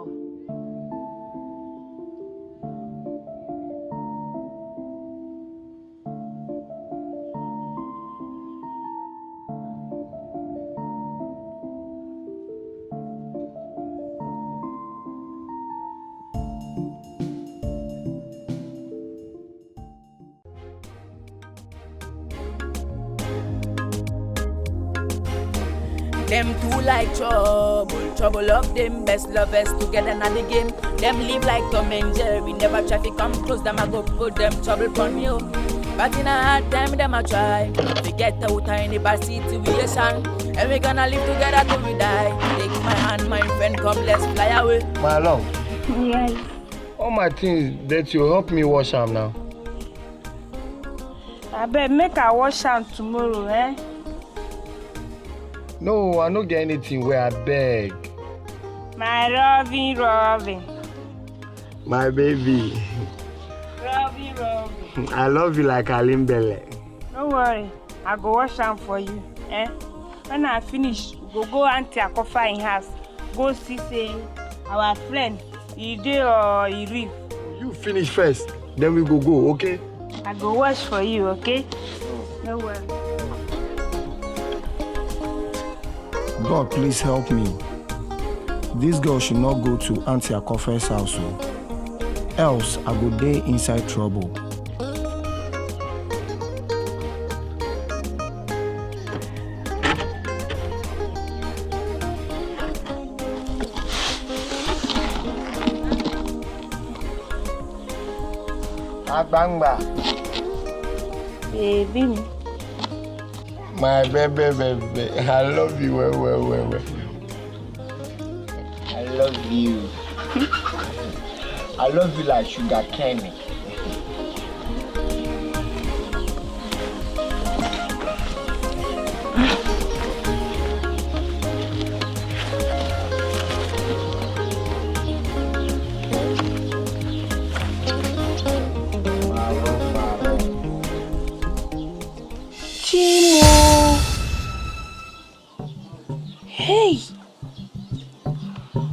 [SPEAKER 1] Them two like trouble of them best lovers together na the game. Them live like Tom and Jerry, never try to come close, them I go put them trouble on you. But in a hard time, them I try to get out of any bad situation. And we gonna live together till we die. Take my hand, my friend, come let's fly away.
[SPEAKER 3] My love,
[SPEAKER 2] Yes.
[SPEAKER 3] all my things that you help me wash them now.
[SPEAKER 2] I bet make I wash them tomorrow, eh?
[SPEAKER 3] No, I don't get anything where I beg.
[SPEAKER 2] My Robin.
[SPEAKER 3] My baby,
[SPEAKER 2] Robin.
[SPEAKER 3] I love you like Alimbele.
[SPEAKER 2] Don't worry, I go wash them for you, eh? When I finish, go Auntie Akofa in house. Go see say our friend, he dey or he reef.
[SPEAKER 3] You finish first, then we go, okay?
[SPEAKER 2] I go wash for you, okay? No worry.
[SPEAKER 9] God, please help me. This girl should not go to Auntie Akofa's house, else I go dey inside trouble.
[SPEAKER 3] Agbangba.
[SPEAKER 2] Baby.
[SPEAKER 3] My baby, I love you well. I love you. I love you like sugar candy.
[SPEAKER 5] Hey!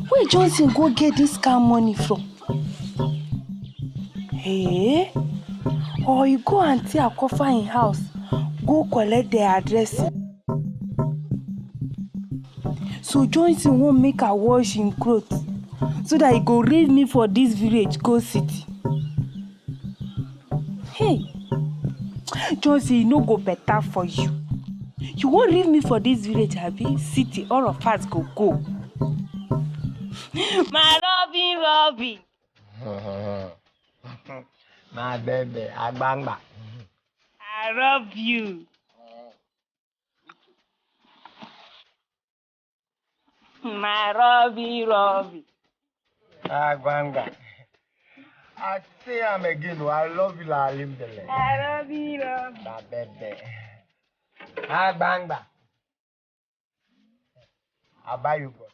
[SPEAKER 5] Where Johnson go get this kind of money from? Hey? Or you go Auntie Akofa in house, go collect the address. So Johnson won't make her wash him clothes so that he go raise me for this village, go city. Hey! Johnson, e no go better for you. You won't leave me for this village, Abi? City, all of us go.
[SPEAKER 2] My Robin.
[SPEAKER 3] My baby, Agbangba.
[SPEAKER 2] I love you. My Robin.
[SPEAKER 3] Agbangba. I say I'm again, I love you like Alimbele.
[SPEAKER 2] I love you.
[SPEAKER 3] My baby. Agbangba. I'll buy you both.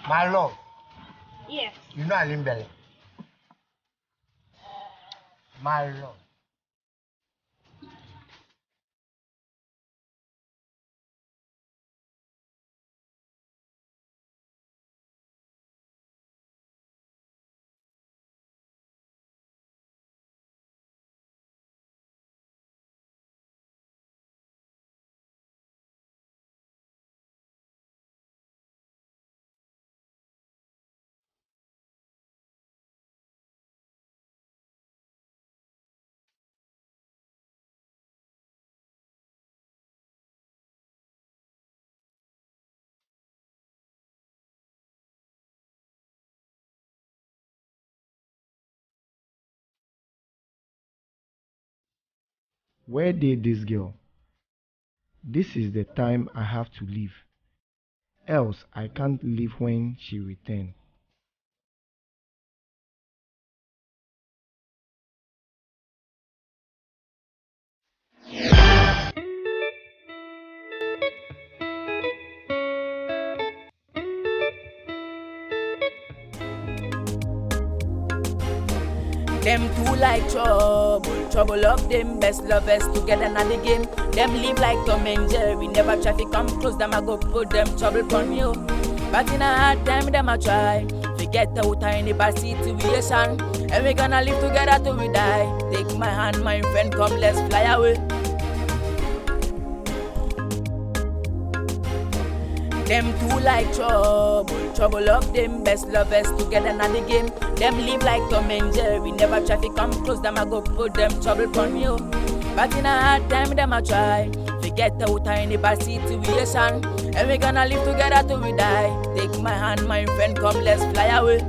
[SPEAKER 3] My love.
[SPEAKER 2] Yes.
[SPEAKER 3] You know Alimbele. My love.
[SPEAKER 9] Where did this girl? This is the time I have to leave. Else I can't leave when she returns.
[SPEAKER 1] Them two like trouble of them best lovers together in the game. Them live like Tom and Jerry, never traffic come close, them I go put them trouble on you. But in a hard time, them I try, forget out in the bad situation. And we gonna live together till we die. Take my hand, my friend, come let's fly away. Them two like trouble of them best lovers together in the game. Them live like Tom and Jerry, never traffic come close, them I go put them trouble on you. But in a hard time, them I try, forget out in the bad situation. And we gonna live together till we die. Take my hand, my friend, come let's fly away.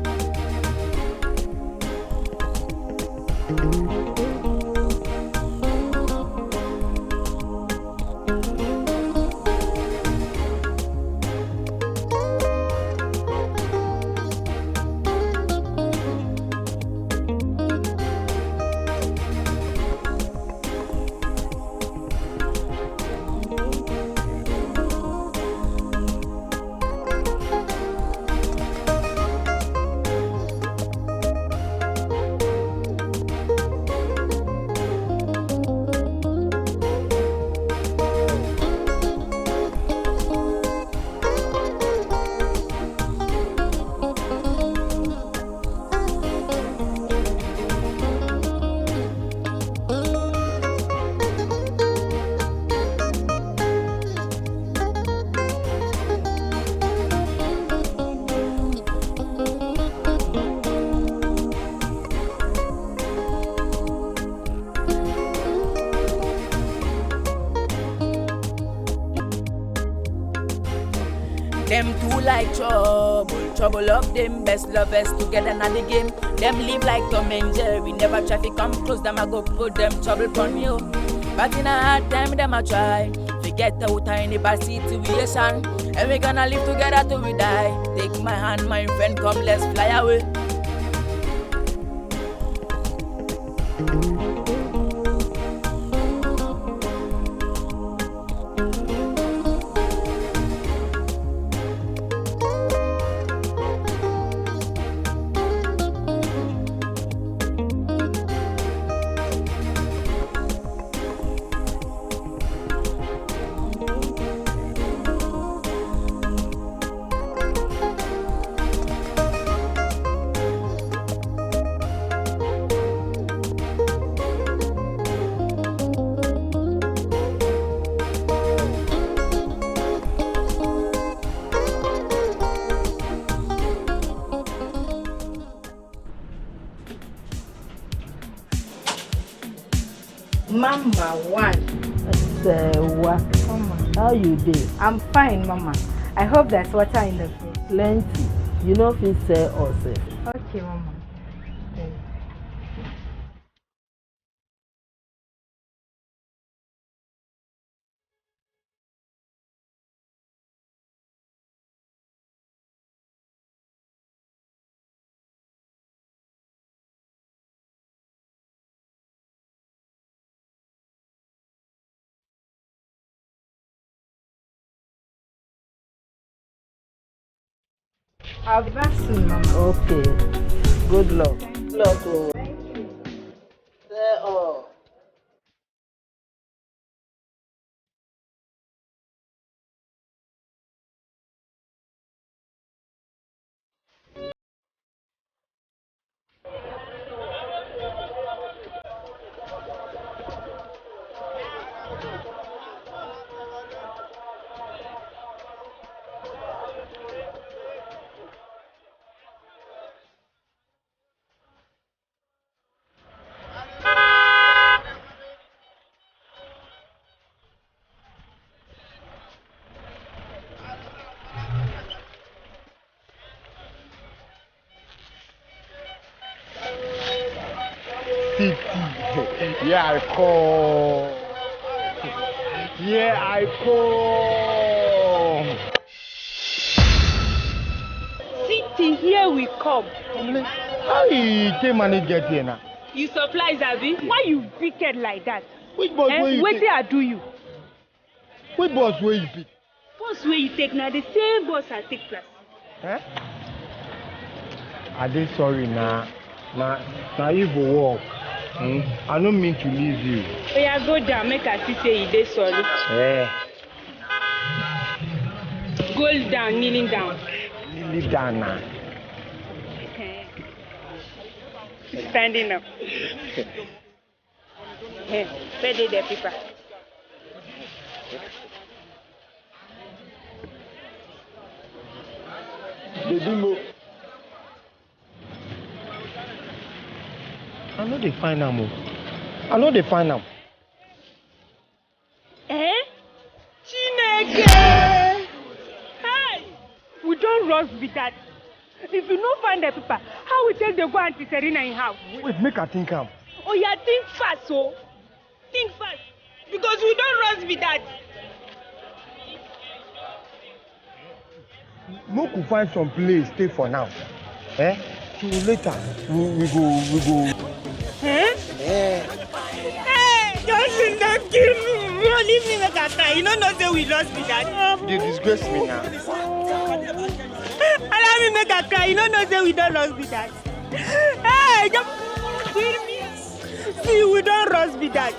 [SPEAKER 1] Them two like trouble of them best lovers together in the game. Them live like Tom and Jerry, never traffic come close, them I go put them trouble on you. But in a hard time, them I try, forget out in the bad situation. And we gonna live together till we die. Take my hand, my friend, come let's fly away.
[SPEAKER 7] Mama one.
[SPEAKER 8] How you dey?
[SPEAKER 7] I'm fine, Mama. I hope there's water in the fridge.
[SPEAKER 8] Plenty. You know fit sell or sell.
[SPEAKER 7] Okay, Mama. I'll back soon, Mama.
[SPEAKER 8] Okay. Good luck. Good luck. Oh.
[SPEAKER 7] Thank you.
[SPEAKER 8] Say all.
[SPEAKER 3] Yeah, I call. Here I come.
[SPEAKER 2] City, here we come.
[SPEAKER 3] How you take money get here now?
[SPEAKER 2] You surprised, Abi? Why you wicked like that?
[SPEAKER 3] Which boss where you
[SPEAKER 2] Wait till
[SPEAKER 3] take?
[SPEAKER 2] I do you.
[SPEAKER 3] Which boss where you pick?
[SPEAKER 2] Boss where you take now, the same boss I take class.
[SPEAKER 3] Eh? I dey sorry now. Now you go walk. I don't mean to leave you.
[SPEAKER 2] Oh yeah, go down, make I see say you dey sorry.
[SPEAKER 3] Eh.
[SPEAKER 2] Go down, kneeling down.
[SPEAKER 3] Leave down now.
[SPEAKER 2] Standing up. Hey, where did the people?
[SPEAKER 3] They do know. I know they find them. I know they find them.
[SPEAKER 2] Eh? Chineke! Hey! We don't rush with that. If you don't find the people, how we take the go Auntie Serena in house?
[SPEAKER 3] Wait, make I think am.
[SPEAKER 2] Oh yeah, think fast, so. Think fast. Because we don't rush with that.
[SPEAKER 3] No could find some place stay for now. Eh? So later we go.
[SPEAKER 2] Eh? Hey, Johnson, don't kill me. You don't leave me like a car. You don't know say we lost with that.
[SPEAKER 3] They disgrace me now.
[SPEAKER 2] Allow me make a cry. You don't know say we don't lost with that. Hey, just kill me. See, we don't lost with that.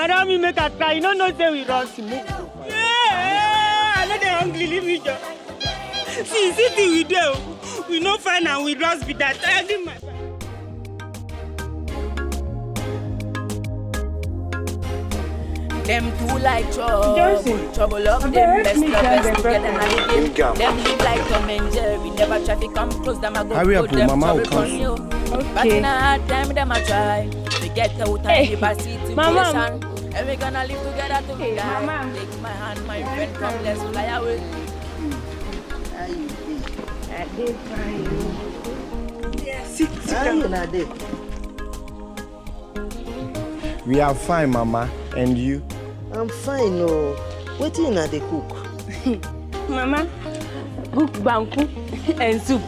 [SPEAKER 2] Allow me make a cry. You don't know say we lost. Yeah, I know they're hungry. Leave me just. See we do. We no find and we lost with that. I give my.
[SPEAKER 1] Them two like trouble up them best lovers together now the game. Them live like Tom and Jerry, never traffic come close, them a go put them trouble on you. But in a hard time, them a try to get out of the bad situation. And we gonna live together to be die. Take my hand, my friend, come let's fly away.
[SPEAKER 8] How you be?
[SPEAKER 2] I did fine. Yes,
[SPEAKER 8] How you not dey?
[SPEAKER 9] We are fine, Mama. And you?
[SPEAKER 8] I'm fine, oh. What you not dey cook?
[SPEAKER 2] Mama, cook banku and soup.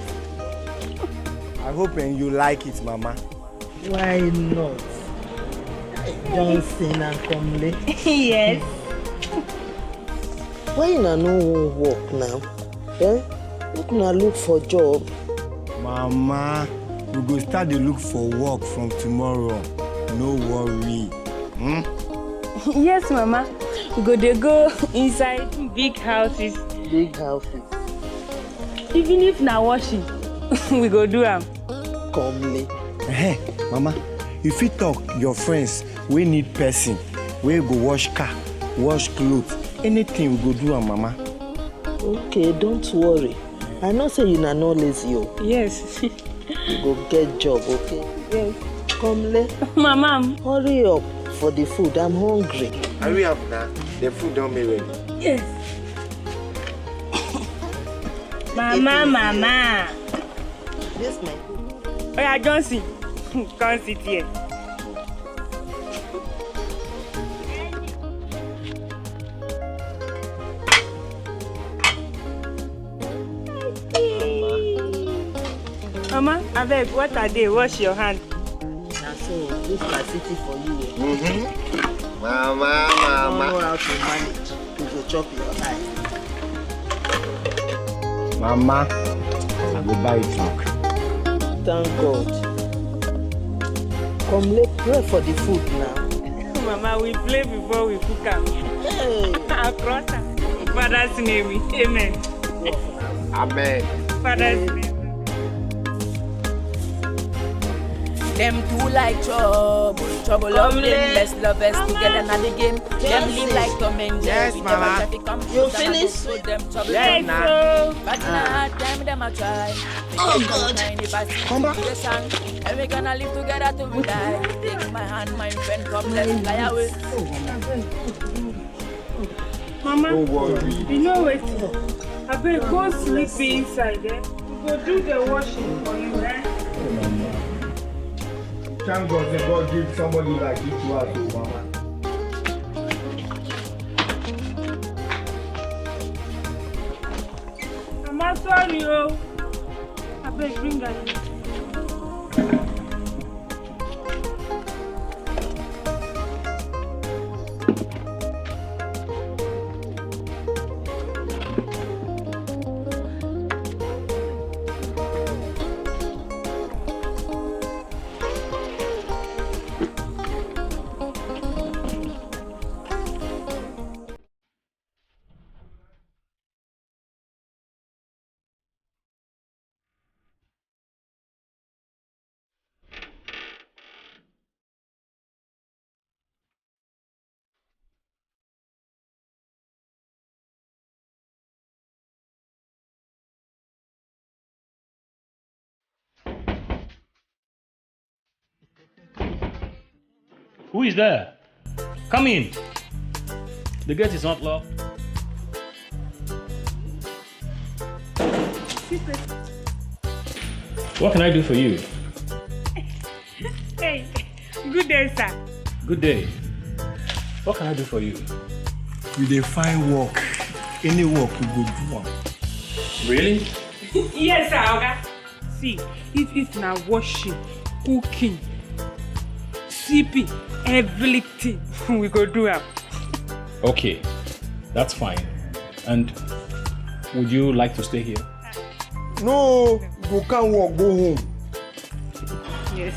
[SPEAKER 9] I hope and you like it, Mama.
[SPEAKER 8] Why not? Johnson and Komlee.
[SPEAKER 2] Yes.
[SPEAKER 8] Why you not no work now? Eh? You gonna look for job.
[SPEAKER 9] Mama, we go start to look for work from tomorrow. No worry.
[SPEAKER 2] Yes, Mama. They go inside big houses.
[SPEAKER 8] Big houses.
[SPEAKER 2] Even if na washing, we go do am.
[SPEAKER 8] Komlee.
[SPEAKER 9] Hey, Mama, if you talk your friends, we need person. We go wash car, wash clothes, anything we go do am, Mama.
[SPEAKER 8] Okay, don't worry. I know say you not lazy, oh.
[SPEAKER 2] Yes.
[SPEAKER 8] You go get job, okay?
[SPEAKER 2] Yes.
[SPEAKER 8] Komlee.
[SPEAKER 2] Mama.
[SPEAKER 8] Hurry up for the food. I'm hungry.
[SPEAKER 9] Hurry up now. The food don't be ready.
[SPEAKER 2] Yes. Mama.
[SPEAKER 8] This my food.
[SPEAKER 2] Oh yeah, Johnson. Come sit here. Mama, abeg, what are they? Wash your hand.
[SPEAKER 8] Now so this facility for you.
[SPEAKER 3] Mama.
[SPEAKER 8] Don't know how to manage. You go chop your eye.
[SPEAKER 9] Mama, I go buy it now.
[SPEAKER 8] Thank God. Komlee, pray for the food now.
[SPEAKER 2] Mama, we play before we cook am.
[SPEAKER 8] Hey.
[SPEAKER 2] Across am. Father's name. Amen.
[SPEAKER 3] Amen.
[SPEAKER 2] Father's name.
[SPEAKER 1] Them two like trouble up them best lovers together now the game. Them live like Tom and Jerry, never traffic come close, them a go put them trouble on you. But in a hard time, them a try. Oh God! Come back. And we gonna live together till we die. Take my hand, my friend, come let's fly away.
[SPEAKER 2] Mama,
[SPEAKER 3] Don't worry.
[SPEAKER 2] you know what? I better go sleep inside there. We go do the washing for you, right?
[SPEAKER 3] thank God that God give somebody like you to us, oh, Mama.
[SPEAKER 2] I'm sorry, oh. I beg, bring her.
[SPEAKER 10] Who is there? Come in. The gate is not locked. What can I do for you?
[SPEAKER 2] Hey, good day, sir.
[SPEAKER 10] Good day. What can I do for you?
[SPEAKER 9] We dey find work. Any work we go do.
[SPEAKER 10] Really?
[SPEAKER 2] Yes, sir, Oga. See, if it's now washing, cooking, sleeping, everything, we go do it.
[SPEAKER 10] Okay, that's fine. And would you like to stay here?
[SPEAKER 3] No, go can't work, go home.
[SPEAKER 2] Yes.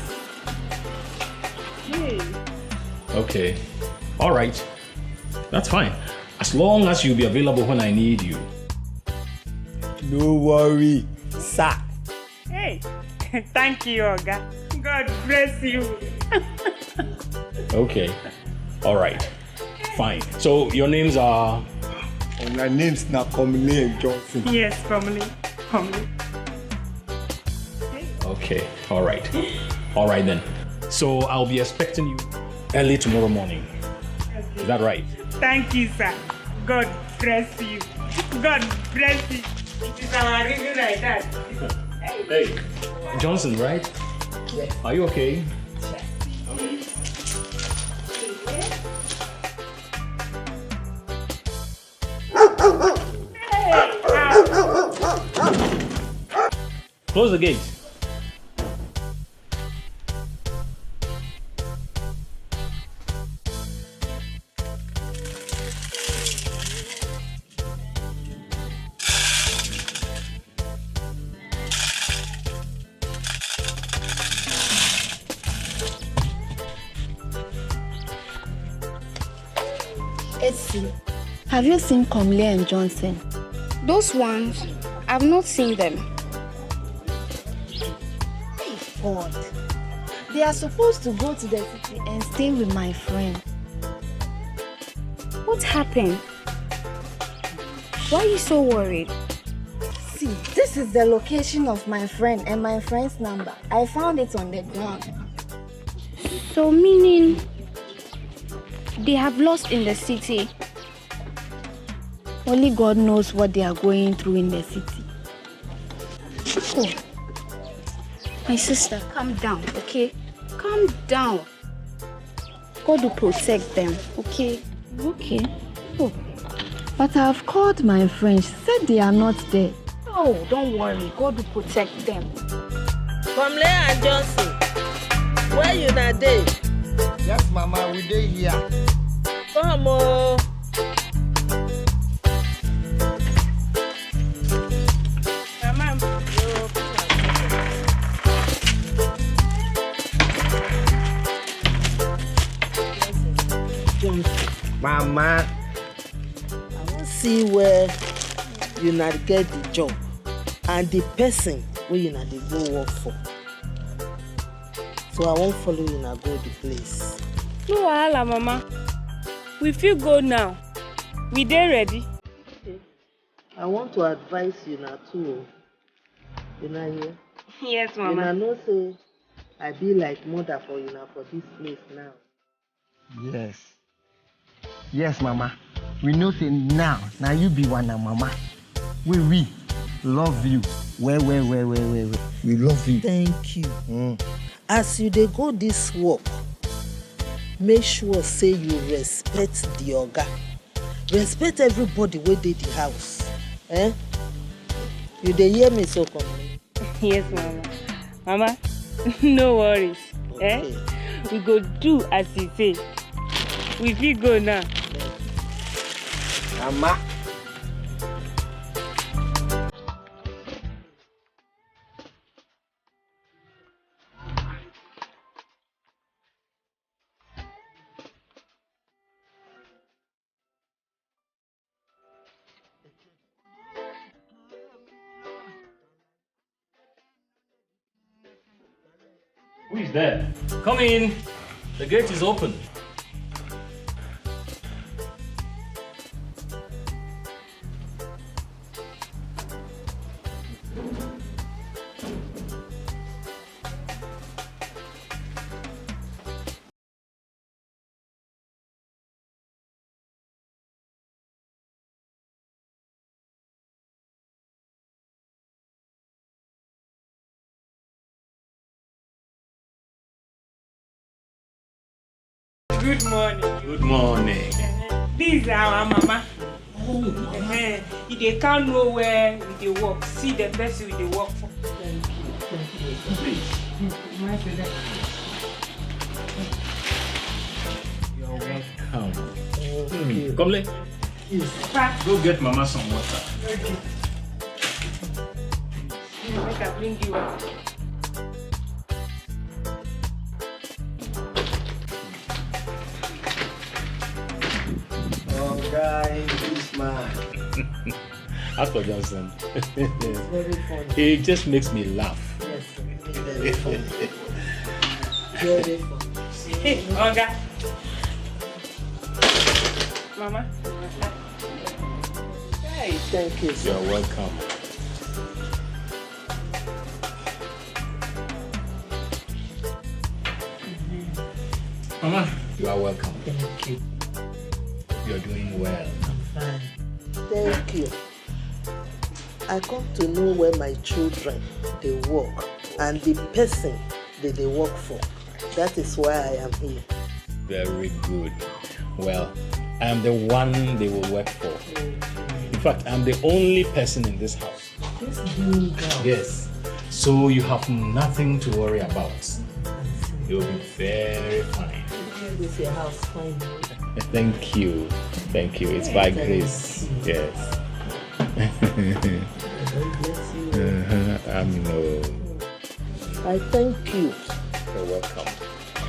[SPEAKER 2] Hey.
[SPEAKER 10] Okay. All right. That's fine. As long as you'll be available when I need you.
[SPEAKER 3] No worry, sir.
[SPEAKER 2] Hey, thank you, Oga. God bless you.
[SPEAKER 10] Okay. All right. Fine. So your names are?
[SPEAKER 3] Oh, my name's not Komlee and Johnson.
[SPEAKER 2] Yes, Komlee. Komlee.
[SPEAKER 10] Okay. All right. All right then. So I'll be expecting you early tomorrow morning. Is that right?
[SPEAKER 2] Thank you, sir. God bless you. God bless you. It is our reason like that.
[SPEAKER 10] Hey, Johnson, right?
[SPEAKER 3] Yes.
[SPEAKER 10] Are you okay? Close the gate.
[SPEAKER 4] Have you seen Komlee and Johnson?
[SPEAKER 6] Those ones, I've not seen them.
[SPEAKER 4] Hey, God. They are supposed to go to the city and stay with my friend.
[SPEAKER 6] What happened? Why are you so worried?
[SPEAKER 4] See, this is the location of my friend and my friend's number. I found it on the ground.
[SPEAKER 6] So meaning they have lost in the city.
[SPEAKER 4] Only God knows what they are going through in the city.
[SPEAKER 6] Oh. My sister, calm down, okay? Calm down. God will protect them, okay?
[SPEAKER 4] Okay. Oh. But I've called my friends. Said they are not there.
[SPEAKER 6] Oh, don't worry. God will protect them.
[SPEAKER 8] Komlee and Johnson, where you na dey?
[SPEAKER 3] Yes, Mama, we dey here.
[SPEAKER 8] Come on. Mama, I wan see where you na get the job and the person where you na dey go work for. So I won't follow you na go the place.
[SPEAKER 2] No wahala, Mama. We fit go now. We dey ready.
[SPEAKER 8] Okay. I want to advise you na too. You na here?
[SPEAKER 2] Yes,
[SPEAKER 8] You
[SPEAKER 2] Mama.
[SPEAKER 8] na know say I be like mother for you na for this place now.
[SPEAKER 3] Yes. Yes, Mama. We know say now you be one na Mama. We love you. Well. We love you.
[SPEAKER 8] Thank you. as you dey go this work, make sure say you respect the oga. Respect everybody wey dey the house. You dey hear me so Komlee?
[SPEAKER 2] Yes, Mama. Mama, no worries. Okay. We go do as you say. We fit go now.
[SPEAKER 3] Mama.
[SPEAKER 10] Who is there? Come in. The gate is open.
[SPEAKER 2] Good morning.
[SPEAKER 10] Good morning.
[SPEAKER 2] This is our Mama. If they can't know where they work, see the person they work for.
[SPEAKER 8] Thank you.
[SPEAKER 10] You're welcome. Komlee, go get Mama some water.
[SPEAKER 2] Okay. Make I bring you up.
[SPEAKER 3] Guy, this man.
[SPEAKER 10] As for Johnson,
[SPEAKER 8] It's very funny.
[SPEAKER 10] it just makes me laugh.
[SPEAKER 8] Yes, it's very funny. Very funny.
[SPEAKER 2] Hey, Oga. Mama.
[SPEAKER 8] Hey, thank you.
[SPEAKER 10] You're welcome. Mama, you are welcome.
[SPEAKER 8] Thank you.
[SPEAKER 10] You're doing well.
[SPEAKER 8] I'm fine. Thank you. I come to know where my children they work and the person that they work for. That is why I am here.
[SPEAKER 10] Very good. Well, I am the one they will work for. In fact, I'm the only person in this house.
[SPEAKER 8] This new girl.
[SPEAKER 10] Yes. So you have nothing to worry about. You'll be very fine.
[SPEAKER 8] This is your house, fine.
[SPEAKER 10] Thank you. Thank you. It's by grace. Yes. No.
[SPEAKER 8] I thank you.
[SPEAKER 10] You're welcome.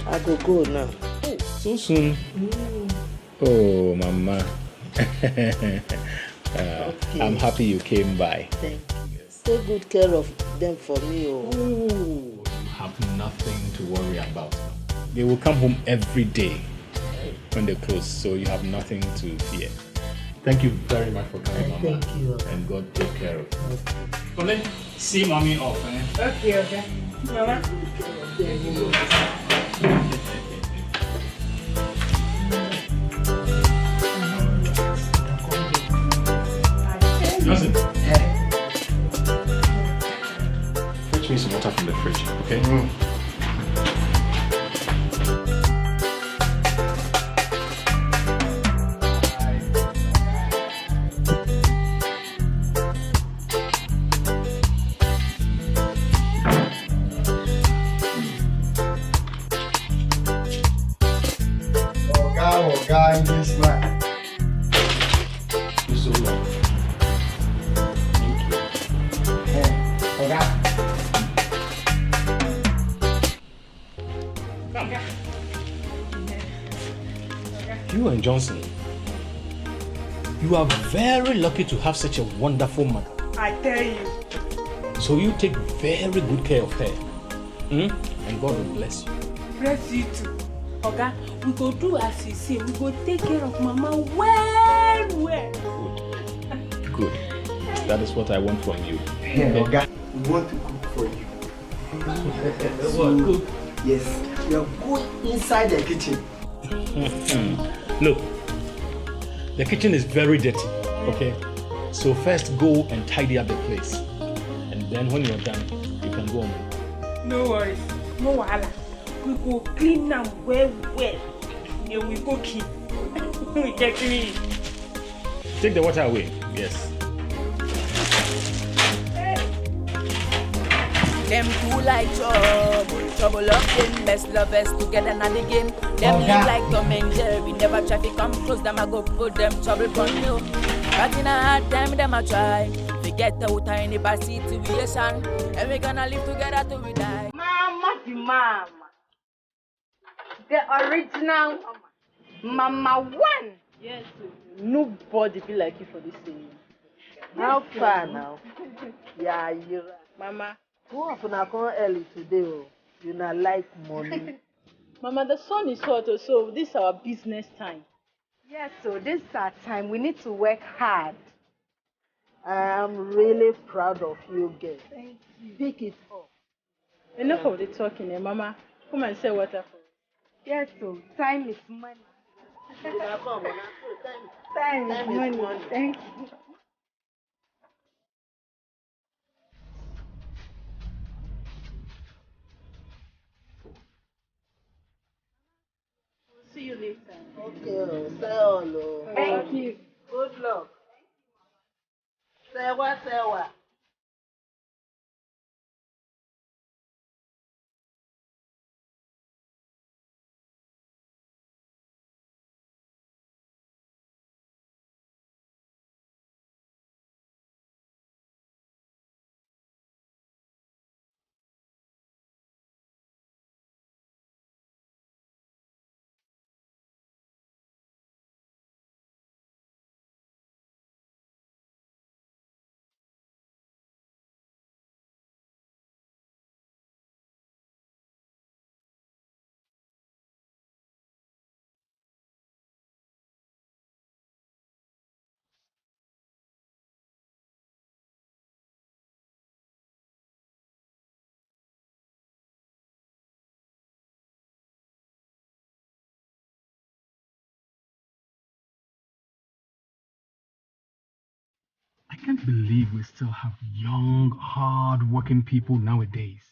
[SPEAKER 8] I go now.
[SPEAKER 10] Oh, so soon. Oh, Mama. I'm happy you came by.
[SPEAKER 8] Thank you. Yes. Take good care of them for me.
[SPEAKER 10] Oh, you have nothing to worry about. They will come home every day when they close, so you have nothing to fear. Thank you very much for coming, Mama.
[SPEAKER 8] Thank you.
[SPEAKER 10] And God take care of you. Come in, see Mommy off.
[SPEAKER 2] Okay, okay. Mama.
[SPEAKER 10] Johnson. Fetch me some water from the fridge, okay?
[SPEAKER 3] Guy, this man.
[SPEAKER 10] You're so long. Thank you. Come. You and Johnson, you are very lucky to have such a wonderful mother.
[SPEAKER 2] I tell you.
[SPEAKER 10] So you take very good care of her. And God will bless you.
[SPEAKER 2] Bless you too. Oga, we go do as you say. We go take care of Mama well.
[SPEAKER 10] Good. Good. That is what I want from you.
[SPEAKER 3] Hey, Oga, we want to cook for you.
[SPEAKER 10] Cook?
[SPEAKER 3] Yes, we are going inside the kitchen.
[SPEAKER 10] Look, the kitchen is very dirty, okay? So first go and tidy up the place. And then when you're done, you can go home.
[SPEAKER 2] No worries. No wahala. We go clean them well. Then we go keep. We get clean.
[SPEAKER 10] Take the water away. Yes.
[SPEAKER 1] Them two like trouble up them best lovers together na the game. Them live like Tom and Jerry, never traffic come close, them I go put them trouble on you. But in a hard time, them I try. We get out of any bad situation, and we gonna live together till we die.
[SPEAKER 4] Mama. The original Mama one.
[SPEAKER 7] Yes, nobody feel like you for this thing.
[SPEAKER 8] How far now? Yeah, you're right.
[SPEAKER 7] Mama.
[SPEAKER 8] Who have not come early today? Oh? You not like money.
[SPEAKER 7] Mama, the sun is hot, so this is our business time.
[SPEAKER 4] Yes, so this is our time. We need to work hard.
[SPEAKER 8] I am really proud of you, girl.
[SPEAKER 4] Thank you.
[SPEAKER 8] Pick it up.
[SPEAKER 7] Enough of the talking, Mama. Come and say water for us.
[SPEAKER 4] Yes, so time is money. Time is money. Thank you.
[SPEAKER 7] See you later.
[SPEAKER 8] Okay, say hello.
[SPEAKER 4] Thank you.
[SPEAKER 8] Good luck. Say what?
[SPEAKER 10] I can't believe we still have young, hard-working people nowadays.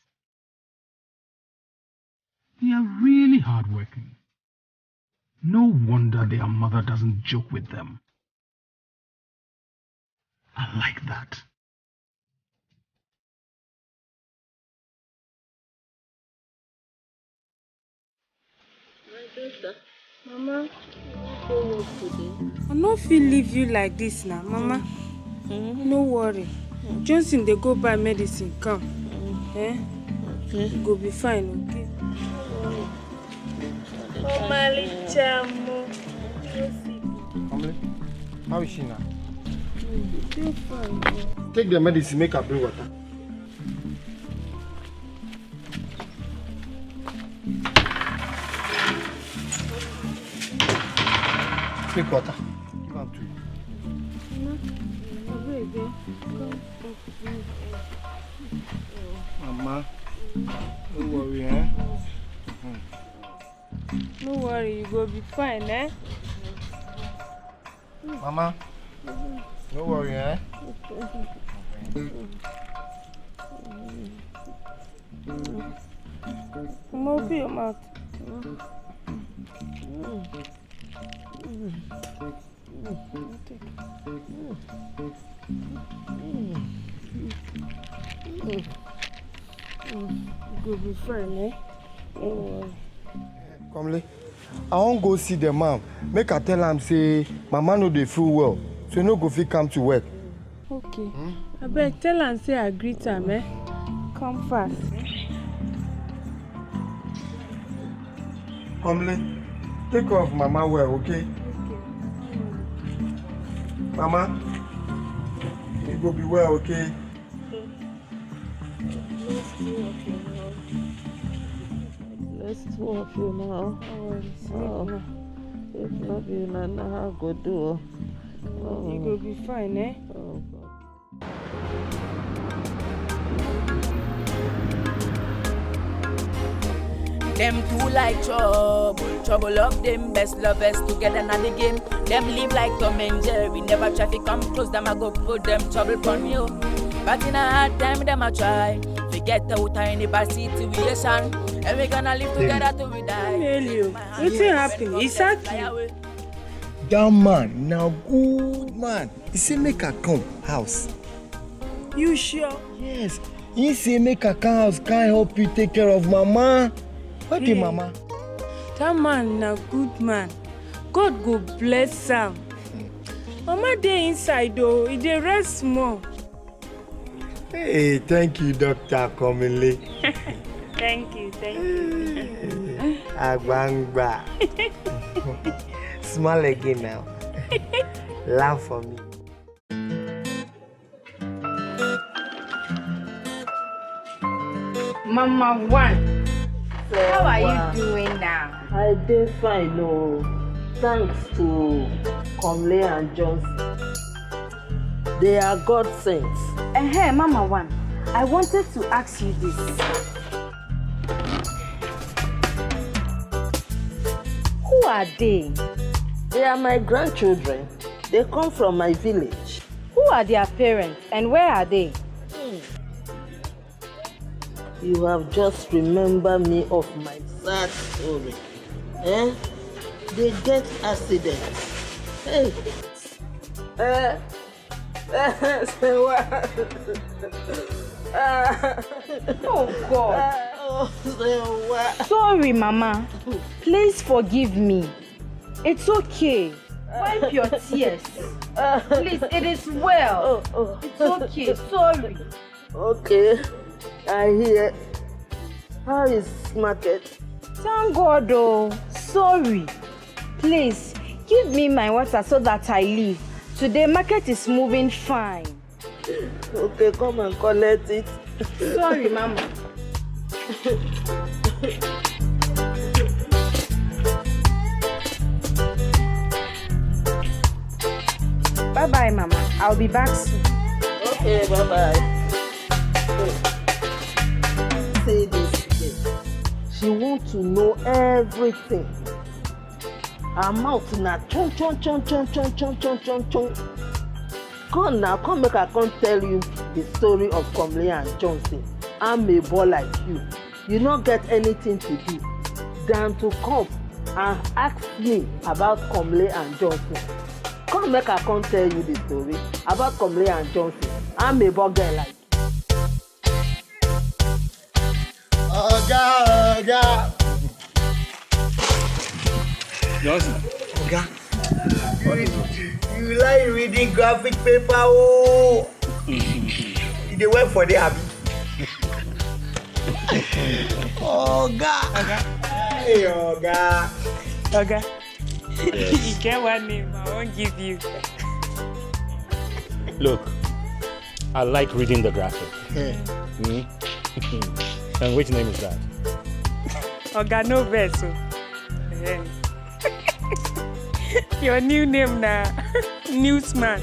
[SPEAKER 10] They are really hard-working. No wonder their mother doesn't joke with them. I like that.
[SPEAKER 2] Mama, I no feel leave you like this now, Mama. No worry. Johnson, they go buy medicine. Come. Okay. Go be fine, okay?
[SPEAKER 9] Komlee, how is she now?
[SPEAKER 2] Still fine.
[SPEAKER 9] Take the medicine, make her bring water. Take water. Give her to you. Mama, don't worry, eh?
[SPEAKER 2] No worry, you go be fine, eh?
[SPEAKER 9] Mama, don't worry, eh?
[SPEAKER 2] Come open your mouth. Go be fine, eh?
[SPEAKER 9] Komlee, I won't go see the mom. Make her tell am say Mama no dey feel well, so no go fit come to work.
[SPEAKER 2] Okay. I beg tell am say I greet am, eh? Come fast.
[SPEAKER 9] Komlee, take care of Mama well, okay? Mama, you go be well, okay?
[SPEAKER 8] Let's two of you now. Oh, if not you, Nana, how go do?
[SPEAKER 2] You go be fine, eh?
[SPEAKER 8] Oh, God.
[SPEAKER 1] Them two like trouble up them best lovers together na the game. Them live like Tom and Jerry, never traffic come close, them I go put them trouble on you. But in a hard time, them I try. We get out of any bad situation, And we're gonna live together till we die.
[SPEAKER 2] Helio, what's happening? Exactly.
[SPEAKER 3] That man, now good man. He say make her come house.
[SPEAKER 2] You sure?
[SPEAKER 3] Yes. He say make her come house, can't help you take care of mama. What the mama?
[SPEAKER 2] That man na good man. God go bless him. Mama dey inside though, he dey rest more.
[SPEAKER 3] Hey, thank you, Dr. Komlee.
[SPEAKER 2] Thank you.
[SPEAKER 3] Agbangba. Smile again now. Laugh for me.
[SPEAKER 7] Mama One,
[SPEAKER 4] How are you doing now?
[SPEAKER 8] I did fine, no. Thanks to Komlee and Johnson. They are God saints.
[SPEAKER 7] Hey, Mama One, I wanted to ask you this. Who are they?
[SPEAKER 8] They are my grandchildren. They come from my village.
[SPEAKER 7] Who are their parents and where are they?
[SPEAKER 8] You have just remembered me of my sad story. They get accidents. Hey.
[SPEAKER 7] Oh God. Sorry, Mama. Please forgive me. It's okay. Wipe your tears. Please, it is well. It's okay. Sorry.
[SPEAKER 8] Okay. I hear. How is market?
[SPEAKER 7] Thank God, oh. Sorry. Please, give me my water so that I leave. Today, market is moving fine.
[SPEAKER 8] Okay, come and collect it.
[SPEAKER 7] Sorry, Mama. Bye-bye, Mama. I'll be back soon.
[SPEAKER 8] Okay, bye-bye. Say this again. She wants to know everything. Her mouth na chon. Come now, come make her come tell you the story of Komlee and Johnson. I'm a boy like you. You don't get anything to do than to come and ask me about Komlee and Johnson. Come make her come tell you the story about Komlee and Johnson. I'm a boy girl like you.
[SPEAKER 3] Oga.
[SPEAKER 10] Johnson.
[SPEAKER 3] Oga. You like reading graphic paper, oh. They work for the Abby. Oga. Hey, Oga.
[SPEAKER 2] Oga.
[SPEAKER 10] Yes.
[SPEAKER 2] You get one name, I won't give you.
[SPEAKER 10] Look, I like reading the graphic. And which name is that?
[SPEAKER 2] Oga, no vessel. Your new name now, Newsman.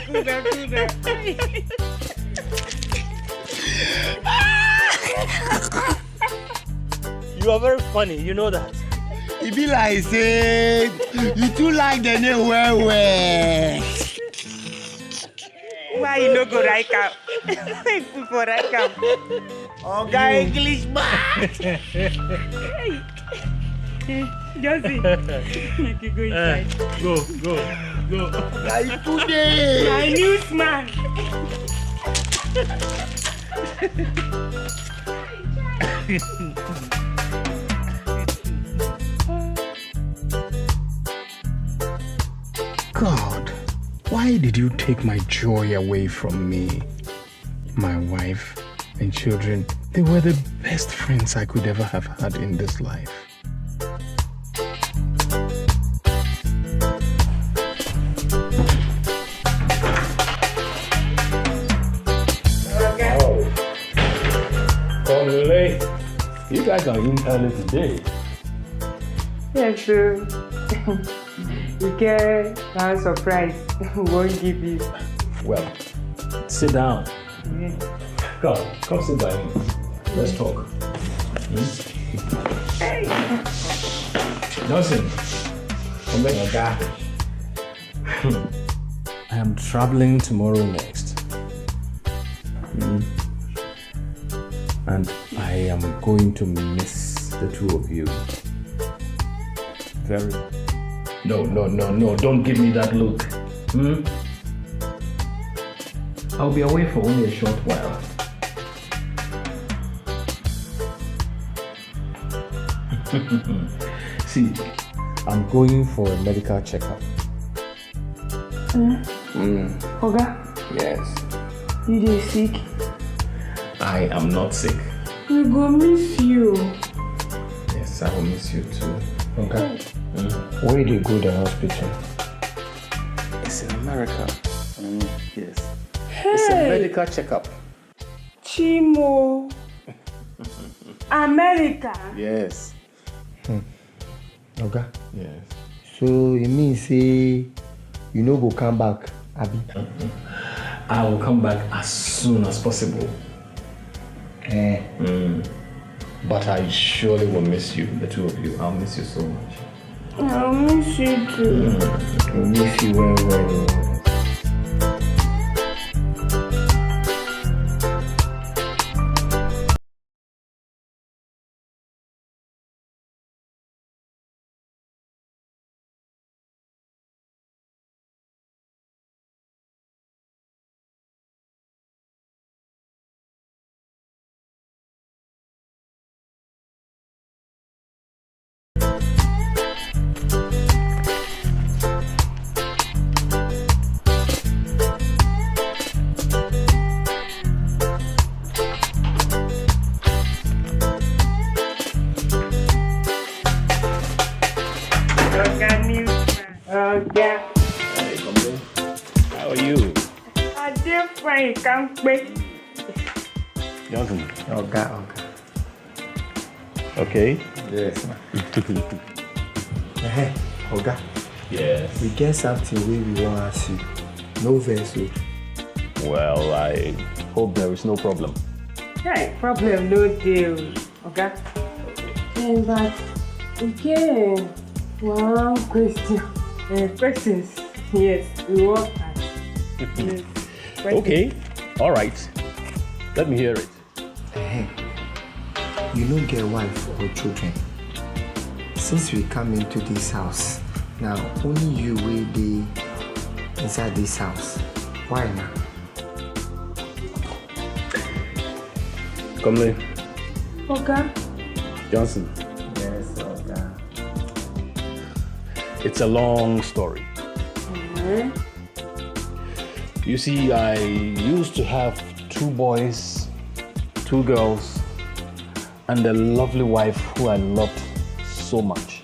[SPEAKER 2] Kuda.
[SPEAKER 10] You are very funny, you know that.
[SPEAKER 3] It be like say you too like the name well.
[SPEAKER 2] Why you no go right out? For right out.
[SPEAKER 3] Oga English man.
[SPEAKER 2] Josie, you can go inside.
[SPEAKER 10] Go.
[SPEAKER 3] Like today.
[SPEAKER 2] My newsman.
[SPEAKER 10] God, why did you take my joy away from me? My wife and children, they were the best friends I could ever have had in this life. Komlee, you guys are in early today.
[SPEAKER 2] Yes, sir. You get a surprise. We won't give you.
[SPEAKER 10] Well, sit down. Come sit by me. Let's talk.
[SPEAKER 2] Hey.
[SPEAKER 10] Johnson, come back. I am traveling tomorrow next. And I am going to miss the two of you. Very much. No, don't give me that look. I'll be away for only a short while. See, I'm going for a medical checkup.
[SPEAKER 7] Oga?
[SPEAKER 10] Yes.
[SPEAKER 7] You dey sick?
[SPEAKER 10] I am not sick.
[SPEAKER 7] We go miss you.
[SPEAKER 10] Yes, I will miss you too. Okay.
[SPEAKER 9] Where do you go to the hospital?
[SPEAKER 10] It's in America. Yes.
[SPEAKER 7] Hey.
[SPEAKER 10] It's a medical checkup.
[SPEAKER 7] Chimo. America.
[SPEAKER 10] Yes.
[SPEAKER 9] Okay.
[SPEAKER 10] Yes.
[SPEAKER 9] So it means say you no go come back, Abi?
[SPEAKER 10] I will come back as soon as possible. But I surely will miss you, the two of you. I'll miss you so much.
[SPEAKER 7] I'll miss you too.
[SPEAKER 9] I'll miss you well.
[SPEAKER 10] Hey, Komlee. How are you?
[SPEAKER 7] I did fine, can't wait.
[SPEAKER 10] Johnson.
[SPEAKER 9] Okay.
[SPEAKER 10] Okay?
[SPEAKER 9] Yes. Hey, Oga.
[SPEAKER 10] Yes.
[SPEAKER 9] We get something we want to ask you. No vessel.
[SPEAKER 10] Well, I hope there is no problem.
[SPEAKER 7] Hey, problem no deal. Okay? But, okay. One question. Questions. Yes, we work hard. Yes.
[SPEAKER 10] Okay. All right. Let me hear it.
[SPEAKER 9] Hey, you don't get wife or children. Since we come into this house, now only you will be inside this house. Why now?
[SPEAKER 10] Komlee.
[SPEAKER 7] Okay.
[SPEAKER 10] Johnson.
[SPEAKER 9] Yes, okay.
[SPEAKER 10] It's a long story. You see, I used to have 2 boys, 2 girls, and a lovely wife who I loved so much.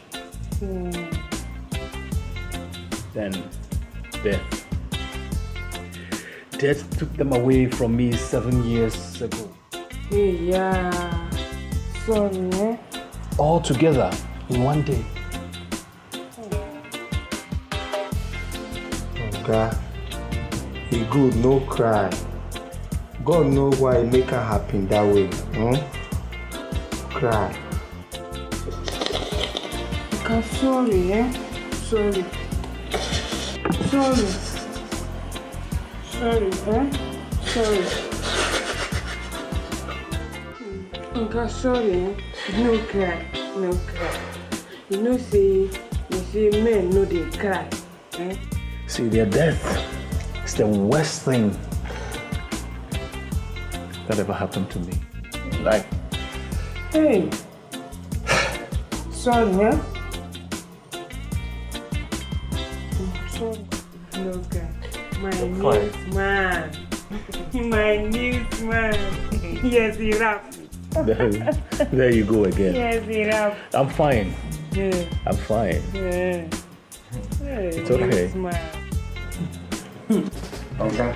[SPEAKER 10] Then death. Death took them away from me 7 years ago.
[SPEAKER 7] Yeah. Sorry,
[SPEAKER 10] All together in one day.
[SPEAKER 9] Okay. He good, no cry. God know why it make her happen that way. Cry.
[SPEAKER 7] Okay, sorry, Sorry. Okay, sorry, No cry. You know, say men know they cry.
[SPEAKER 10] See, their death is the worst thing that ever happened to me. Like,
[SPEAKER 7] hey, sorry, Sorry. No cry. My newsman. My newsman. Yes, he raps.
[SPEAKER 10] there you go again.
[SPEAKER 7] Yes, he raps.
[SPEAKER 10] I'm fine.
[SPEAKER 7] Yeah.
[SPEAKER 10] I'm fine.
[SPEAKER 7] Yeah.
[SPEAKER 10] It's okay.
[SPEAKER 9] Okay.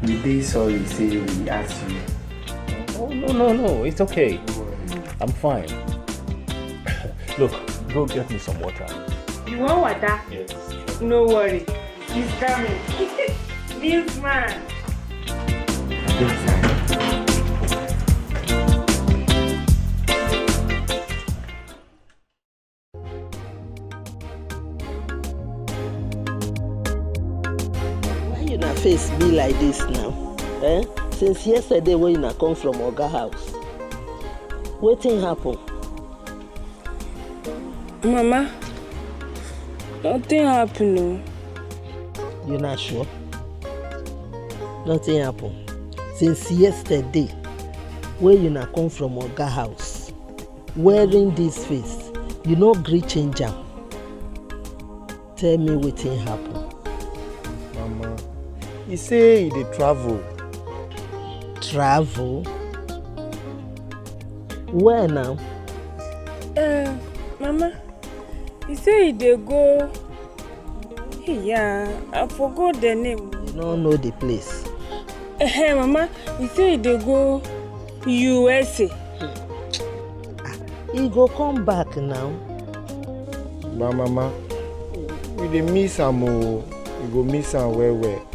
[SPEAKER 9] We did sorry say we asked you.
[SPEAKER 10] Oh, no. It's okay. I'm fine. Look, go get me some water.
[SPEAKER 7] You want water?
[SPEAKER 10] Yes.
[SPEAKER 7] No worry. He's coming. Newsman.
[SPEAKER 8] be like this now? Eh? Since yesterday when you come from Oga house, wetin happen?
[SPEAKER 2] Mama, nothing happened.
[SPEAKER 8] You not sure? Nothing happen. Since yesterday, when you come from Oga house, wearing this face, you no gree change am. Tell me wetin happen.
[SPEAKER 3] Mama, he say he dey travel.
[SPEAKER 8] Travel? Where now?
[SPEAKER 2] Mama, he say they go. Yeah, I forgot the name.
[SPEAKER 8] You don't know the place.
[SPEAKER 2] Mama, he say they go USA.
[SPEAKER 8] He go come back now.
[SPEAKER 3] But Mama, we dey miss am o. We go miss am well.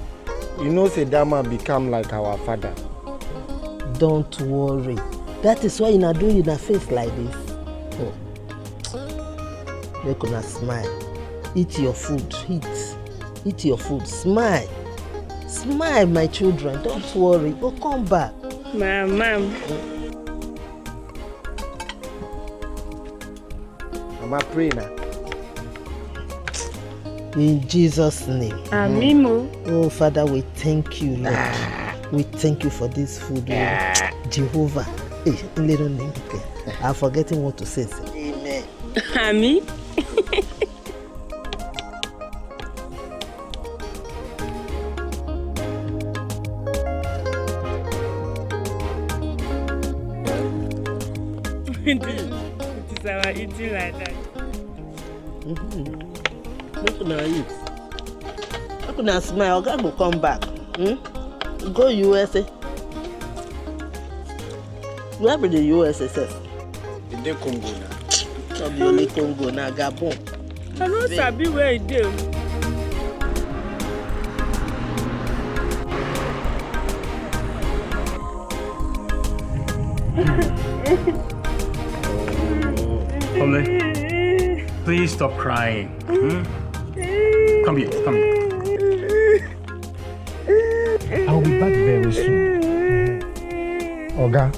[SPEAKER 3] You know say that man become like our father.
[SPEAKER 8] Don't worry. That is why you not do your face like this. Make una smile. Eat your food. Eat your food. Smile. Smile, my children. Don't worry. Go come back.
[SPEAKER 2] Mama.
[SPEAKER 3] Mama, pray now.
[SPEAKER 8] In Jesus' name.
[SPEAKER 2] Amimo.
[SPEAKER 8] Oh, Father, we thank you, Lord. We thank you for this food, Lord. Jehovah. Hey, in little name. Okay. I'm forgetting what to say. Amen.
[SPEAKER 2] Ami. It is our eating like that.
[SPEAKER 8] Look at you. Look at smile. God will come back. Go USA. Where be the USA?
[SPEAKER 3] In the Congo now.
[SPEAKER 8] Not the only Congo now, Gabon.
[SPEAKER 2] I don't sabi where it is.
[SPEAKER 10] Komlee, please stop crying. Come here. I'll be back very soon.
[SPEAKER 3] Oga,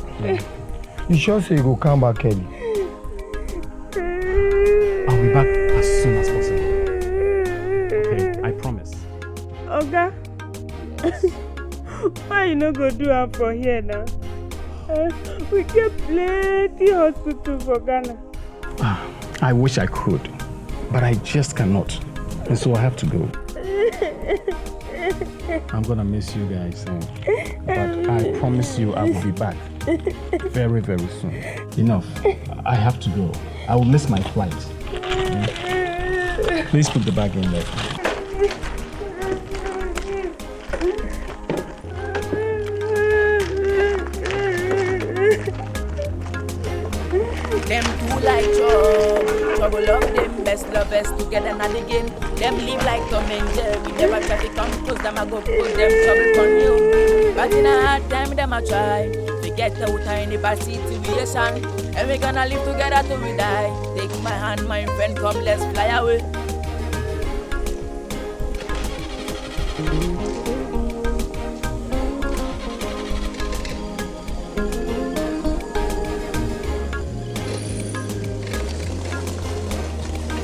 [SPEAKER 3] you sure say you go come back early?
[SPEAKER 10] I'll be back as soon as possible. Okay, I promise.
[SPEAKER 2] Oga, why you no go do am for here now? We get plenty hospital for Ghana.
[SPEAKER 10] I wish I could, but I just cannot. And so I have to go. I'm gonna miss you guys, but I promise you I will be back very, very soon. Enough. I have to go. I will miss my flight. Please put the bag in there.
[SPEAKER 1] Them two like trouble of them best lovers together now the game. Them live like Tom and Jerry. Never try to come close them, I go put them trouble on you. But in a hard time them I try to get out in the bad situation. And we gonna live together till we die. Take my hand, my friend, come let's fly away.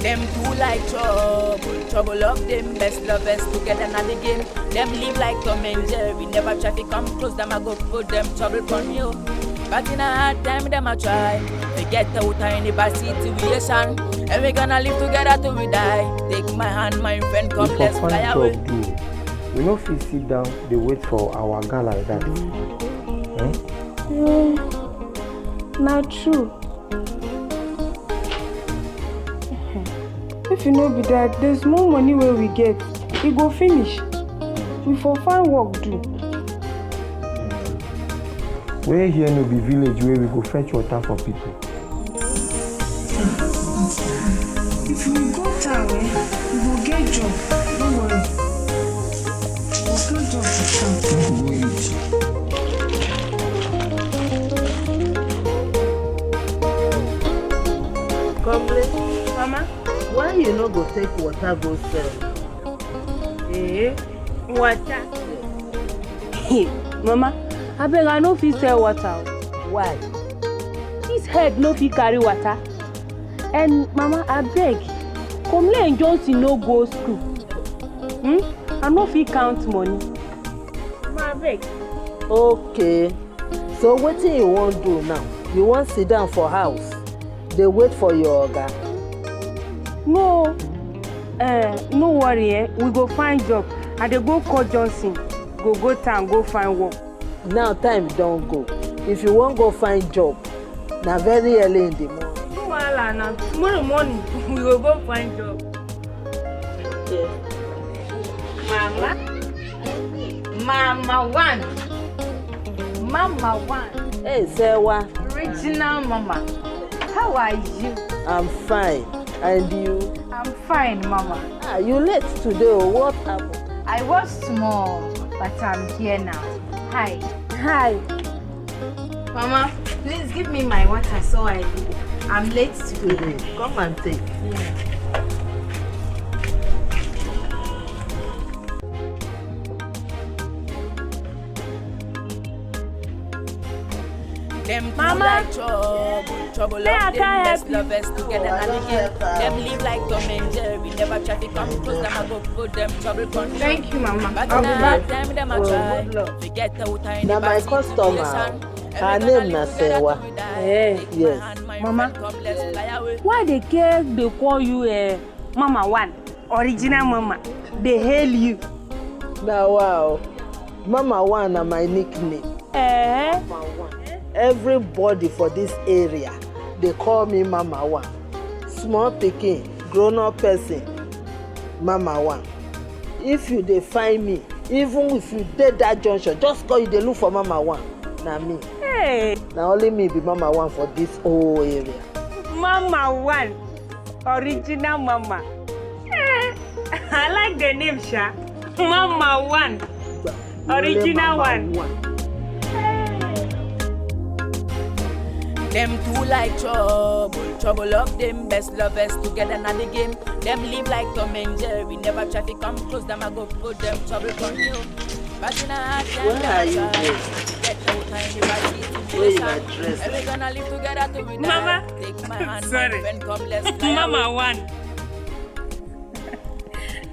[SPEAKER 1] Them two like trouble of them best lovers together now the game. Them live like Tom and Jerry. Never try to come close them, I go put them trouble on you. But in a hard time them I try to get out in the bad situation. And we gonna live together till we die. Take my hand, my friend, come let's fly away.
[SPEAKER 3] We no fit sit down, they wait for our girl like that.
[SPEAKER 2] Not true. If you know be that, there's more money where we get. We go finish. We for find work do.
[SPEAKER 3] Where here no be village where we go fetch water for people.
[SPEAKER 2] If we go town, we will get job. Don't worry. We'll get job for town.
[SPEAKER 8] Komlee,
[SPEAKER 2] Mama?
[SPEAKER 8] why you no go take water go sell?
[SPEAKER 2] Water. Mama, I beg I no fit sell water.
[SPEAKER 8] Why?
[SPEAKER 2] This head no fit carry water. And Mama, I beg, Komlee and Johnson no go school. I no fit count money. Mama, I beg.
[SPEAKER 8] Okay. So what do you want to do now? You want to sit down for house? They wait for your oga.
[SPEAKER 2] No. No worry, we go find job. I dey go call Johnson. Go town, go find work.
[SPEAKER 8] Now time don't go. If you want go find job, now very early in the morning.
[SPEAKER 2] No wahala na tomorrow morning we go find job.
[SPEAKER 8] Yeah.
[SPEAKER 11] Mama one.
[SPEAKER 8] Hey, Sewa.
[SPEAKER 11] Original Mama. How are you?
[SPEAKER 8] I'm fine. And you?
[SPEAKER 11] I'm fine, Mama.
[SPEAKER 8] Ah, you late today. What happened?
[SPEAKER 11] I was small, but I'm here now. Hi. Mama, please give me my water so I'm late today.
[SPEAKER 8] Come and take.
[SPEAKER 11] Yeah.
[SPEAKER 1] Them two like trouble of them best lovers together and again. Them live like Tom and Jerry, never try to come close, them a go put them trouble on.
[SPEAKER 11] Thank you, Mama.
[SPEAKER 1] But in a hard time, them a try. Forget the time.
[SPEAKER 8] Now my customer, her name na Sewa. Yes.
[SPEAKER 2] Mama, why the girls they call you Mama One, original Mama? They hail you.
[SPEAKER 8] Now wow, Mama One are my nickname. Mama One. Everybody for this area, they call me Mama One. Small pikin, grown-up person, Mama One. If you dey find me, even if you dey that junction, just call you dey look for Mama One. Na me.
[SPEAKER 2] Hey.
[SPEAKER 8] Na only me be Mama One for this whole area.
[SPEAKER 2] Mama One, original Mama. I like the name, Sha. Mama One, original
[SPEAKER 8] Mama
[SPEAKER 2] one.
[SPEAKER 1] Them two like trouble of them best lovers together and the game. Them live like Tom and Jerry, never try to come close, them a go put them trouble on you. But in a hard time,
[SPEAKER 8] where are you going?
[SPEAKER 1] Get out time, if I see
[SPEAKER 8] where you are dressed?
[SPEAKER 1] And we gonna live together till we die.
[SPEAKER 2] Mama,
[SPEAKER 1] take my hand,
[SPEAKER 2] sorry.
[SPEAKER 1] my friend, come let's fly
[SPEAKER 2] Mama
[SPEAKER 1] away.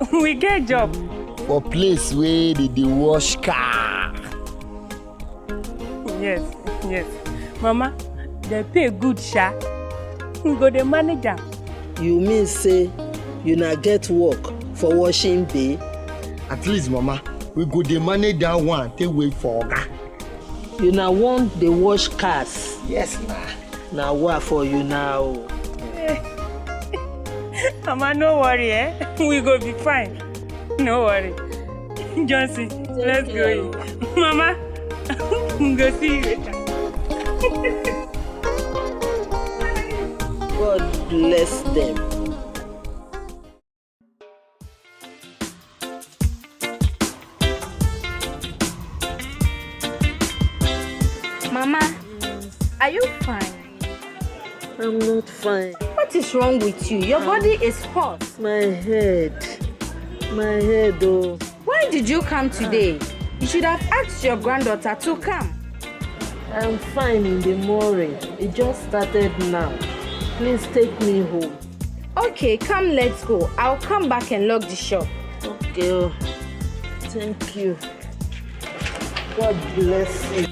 [SPEAKER 2] One. We get job.
[SPEAKER 3] For place where they wash car.
[SPEAKER 2] Yes. Mama, they pay good, Sha. We go the manager.
[SPEAKER 8] You mean say you na get work for washing bay?
[SPEAKER 3] At least, Mama, we go the manage that one. Take wait for oga.
[SPEAKER 8] You na want the wash cars?
[SPEAKER 3] Yes, ma.
[SPEAKER 8] Na what for you now?
[SPEAKER 2] Mama, no worry, we go be fine. No worry. Johnson, let's go in. Mama, go see you later.
[SPEAKER 8] God bless them.
[SPEAKER 6] Mama, are you fine?
[SPEAKER 8] I'm not fine.
[SPEAKER 6] What is wrong with you? Your body is hot.
[SPEAKER 8] My head, oh.
[SPEAKER 6] Why did you come today? You should have asked your granddaughter to come.
[SPEAKER 8] I'm fine in the morning. It just started now. Please take me home.
[SPEAKER 6] Okay, come, let's go. I'll come back and lock the shop.
[SPEAKER 8] Okay. Oh. Thank you. God bless you.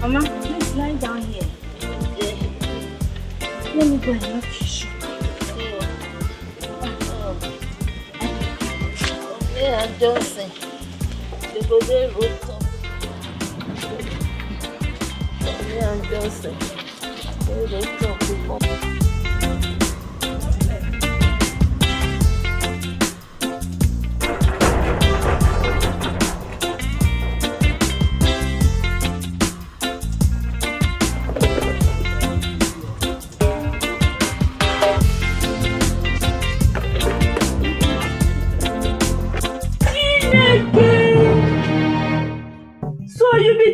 [SPEAKER 5] Mama, please lie down here. Let me go and lock your shop.
[SPEAKER 8] Yeah, Johnson. They go there, rooftop. Yeah, Johnson. They rooftop.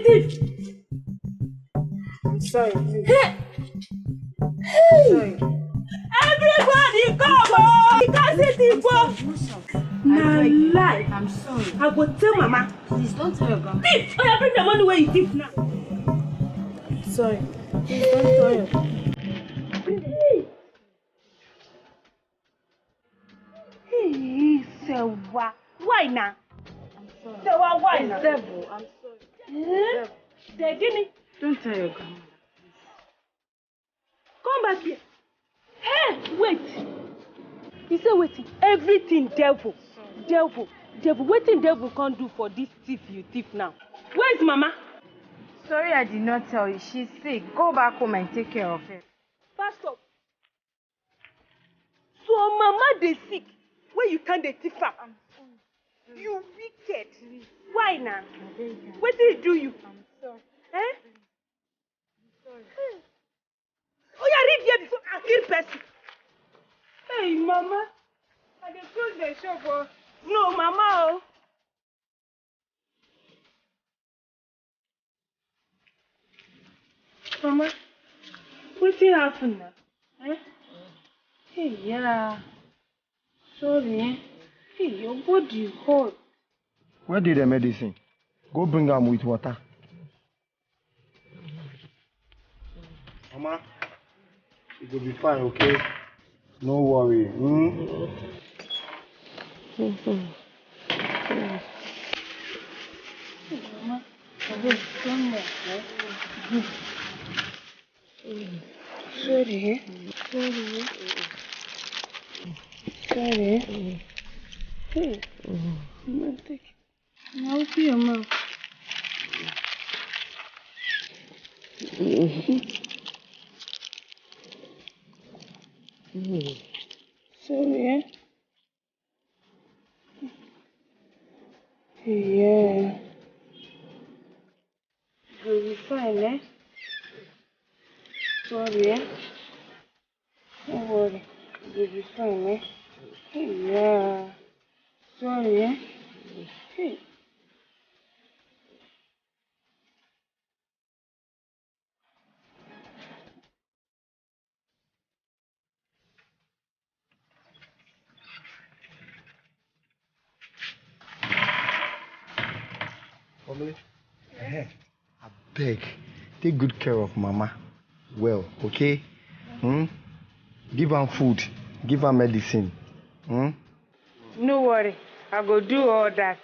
[SPEAKER 2] thief.
[SPEAKER 7] I'm sorry.
[SPEAKER 2] Hey.
[SPEAKER 7] Sorry.
[SPEAKER 2] Everybody come on! You can't say thief. My life.
[SPEAKER 7] I'm sorry.
[SPEAKER 2] I go tell Mama.
[SPEAKER 7] Please don't tell your grandma.
[SPEAKER 2] Thief! Oh, yeah, bring the money where you thief now.
[SPEAKER 7] Sorry. Please don't tell your
[SPEAKER 2] Hey, Sewa. Why now?
[SPEAKER 7] I'm sorry.
[SPEAKER 2] Sewa, why now?
[SPEAKER 7] Zebo, I'm sorry.
[SPEAKER 2] Dedini.
[SPEAKER 7] Don't tell your grandma.
[SPEAKER 2] Come back here. Hey, wait. You say waiting. Everything devil. Devil. Waiting devil can't do for this thief you thief now. Where's Mama?
[SPEAKER 11] Sorry, I did not tell you. She's sick. Go back home and take care of her.
[SPEAKER 2] Pastor. So Mama dey sick. Where you can't dey thief her? You wicked. Why now? What did he do you?
[SPEAKER 11] I'm sorry.
[SPEAKER 2] Eh?
[SPEAKER 11] I'm sorry.
[SPEAKER 2] Oh, yeah, read here before I kill person. Hey, Mama. I dey close the shop. Oh. No, Mama. Oh. Mama, what's happened now? Eh? Hey, yeah. Sorry, eh? Hey, your body hot.
[SPEAKER 3] Where did the medicine? Go bring them with water. Mama, it will be fine, okay? No worry.
[SPEAKER 2] Mama, I will come back. Sorry, eh? Sorry. Hey. Mama, take it. Now open your mouth. Sorry, eh? Yeah. You'll be fine, eh? Sorry, eh? Don't worry. You'll be fine, eh? Yeah. Sorry, eh? Hey.
[SPEAKER 3] Komlee, I beg, take good care of Mama. Well, okay? Give her food, give her medicine.
[SPEAKER 2] No worry, I go do all that.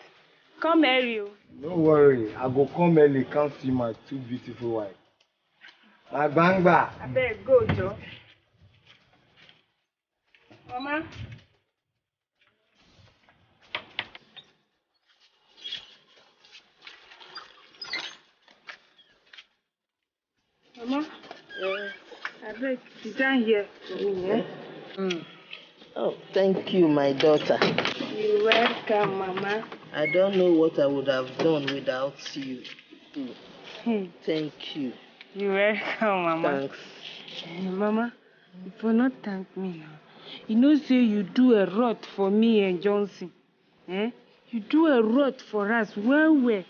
[SPEAKER 2] Come here, you.
[SPEAKER 3] No worry, I go come early, come see my two beautiful wives. My bangba.
[SPEAKER 2] I better go, Joe. Mama. Mama. I beg, sit down here for me, eh?
[SPEAKER 8] Oh, thank you, my daughter.
[SPEAKER 2] You're welcome, Mama.
[SPEAKER 8] I don't know what I would have done without you. Thank you.
[SPEAKER 2] You're welcome, Mama.
[SPEAKER 8] Thanks.
[SPEAKER 2] Hey, Mama, you will not thank me now. You know, say you do a lot for me and Johnson. Eh? You do a lot for us. Well.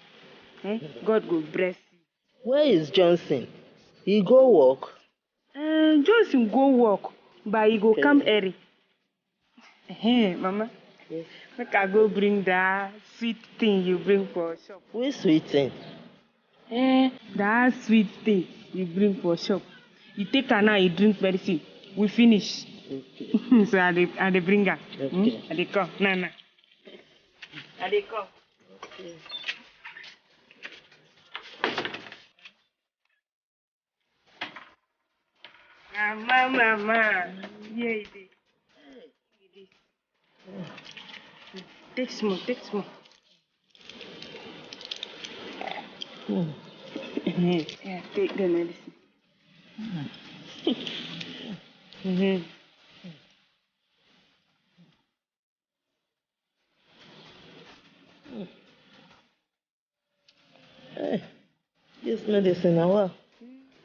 [SPEAKER 2] Eh? God will bless you.
[SPEAKER 8] Where is Johnson? He go work?
[SPEAKER 2] Johnson go work, but he go come early. Hey, Mama.
[SPEAKER 8] Yes.
[SPEAKER 2] Make I go bring that sweet thing you bring for shop.
[SPEAKER 8] Which sweet thing?
[SPEAKER 2] That sweet thing you bring for shop. You take her now, you drink medicine. We finish. Okay. So I dey bring her.
[SPEAKER 8] Okay.
[SPEAKER 2] I dey come. Nah. I dey come.
[SPEAKER 8] Okay.
[SPEAKER 2] Mama. Yeah, it is. Take small. Yeah, take the medicine.
[SPEAKER 8] Hey, this medicine now what?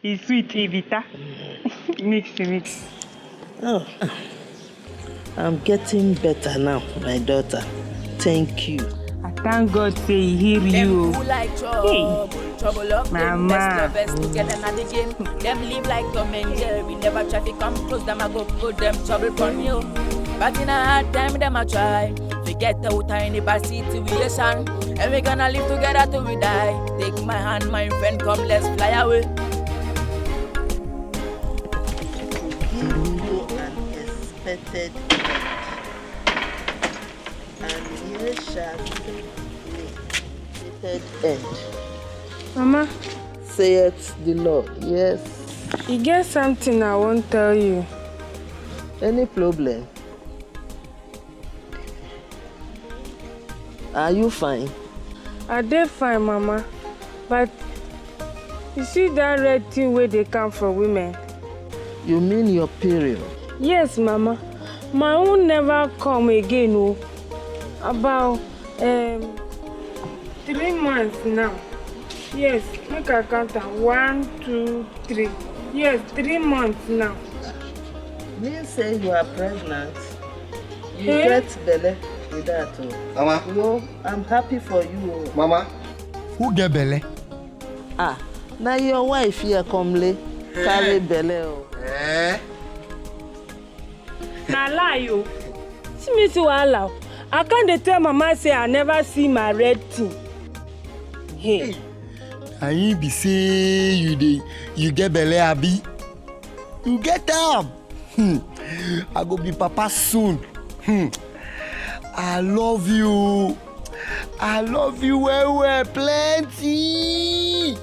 [SPEAKER 2] It's sweet, Evita. Mix.
[SPEAKER 8] Oh, I'm getting better now, my daughter. Thank you.
[SPEAKER 2] I thank God say he heal you.
[SPEAKER 1] Like trouble, trouble up them. Best lovers together na the game. Them live like Tom and Jerry. Never try to come close, them I go put them trouble on you. But in a hard time, them I try. Forget out any bad situation. And we gonna live together till we die. Take my hand, my friend, come let's fly away.
[SPEAKER 8] Give you an expected end. And here shall be expected end.
[SPEAKER 12] Mama.
[SPEAKER 8] Saith the Lord. Yes.
[SPEAKER 12] You get something I won't tell you.
[SPEAKER 8] Any problem? Are you fine?
[SPEAKER 12] I dey fine, Mama. But you see that red thing where they come for women?
[SPEAKER 8] You mean your period?
[SPEAKER 12] Yes, Mama. My own never come again. Oh. About 3 months now. Yes, make I count am. 1, 2, 3. Yes, 3 months now.
[SPEAKER 8] You say you are pregnant. You get belle with that.
[SPEAKER 3] Mama.
[SPEAKER 8] No, I'm happy for you.
[SPEAKER 3] Mama, who get belle?
[SPEAKER 8] Ah, now your wife here, Komlee, carry belle.
[SPEAKER 12] Na lie o. See me see wahala. I can't tell Mama say I never see my red thing. Hey.
[SPEAKER 3] And you be say you get belle abi? You get am. I go be papa soon. I love you. I love you well, plenty.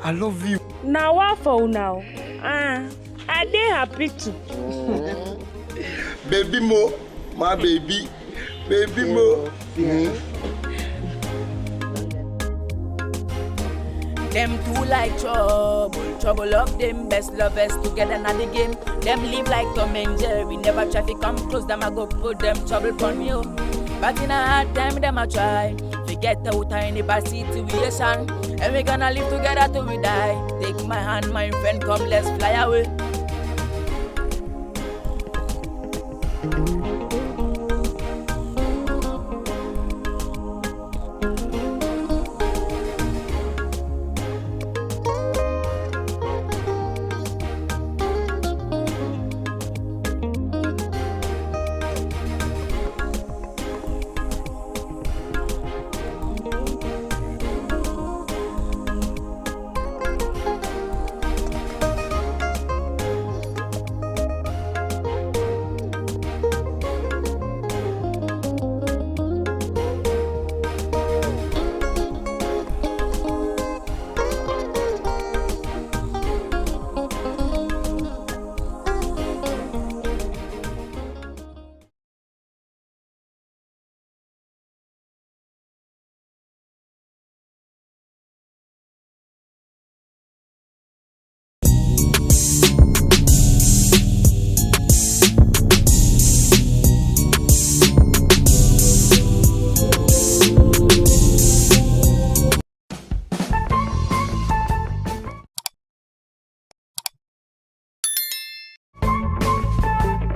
[SPEAKER 3] I love you.
[SPEAKER 12] Now what for now? I dey happy too.
[SPEAKER 3] Baby mo, my baby. Baby mo.
[SPEAKER 1] Them two like trouble up them. Best lovers together na the game. Them live like Tom and Jerry. Never try to come close, them I go put them trouble on you. But in a hard time, them I try. Forget out any bad situation. And we gonna live together till we die. Take my hand, my friend, come let's fly away.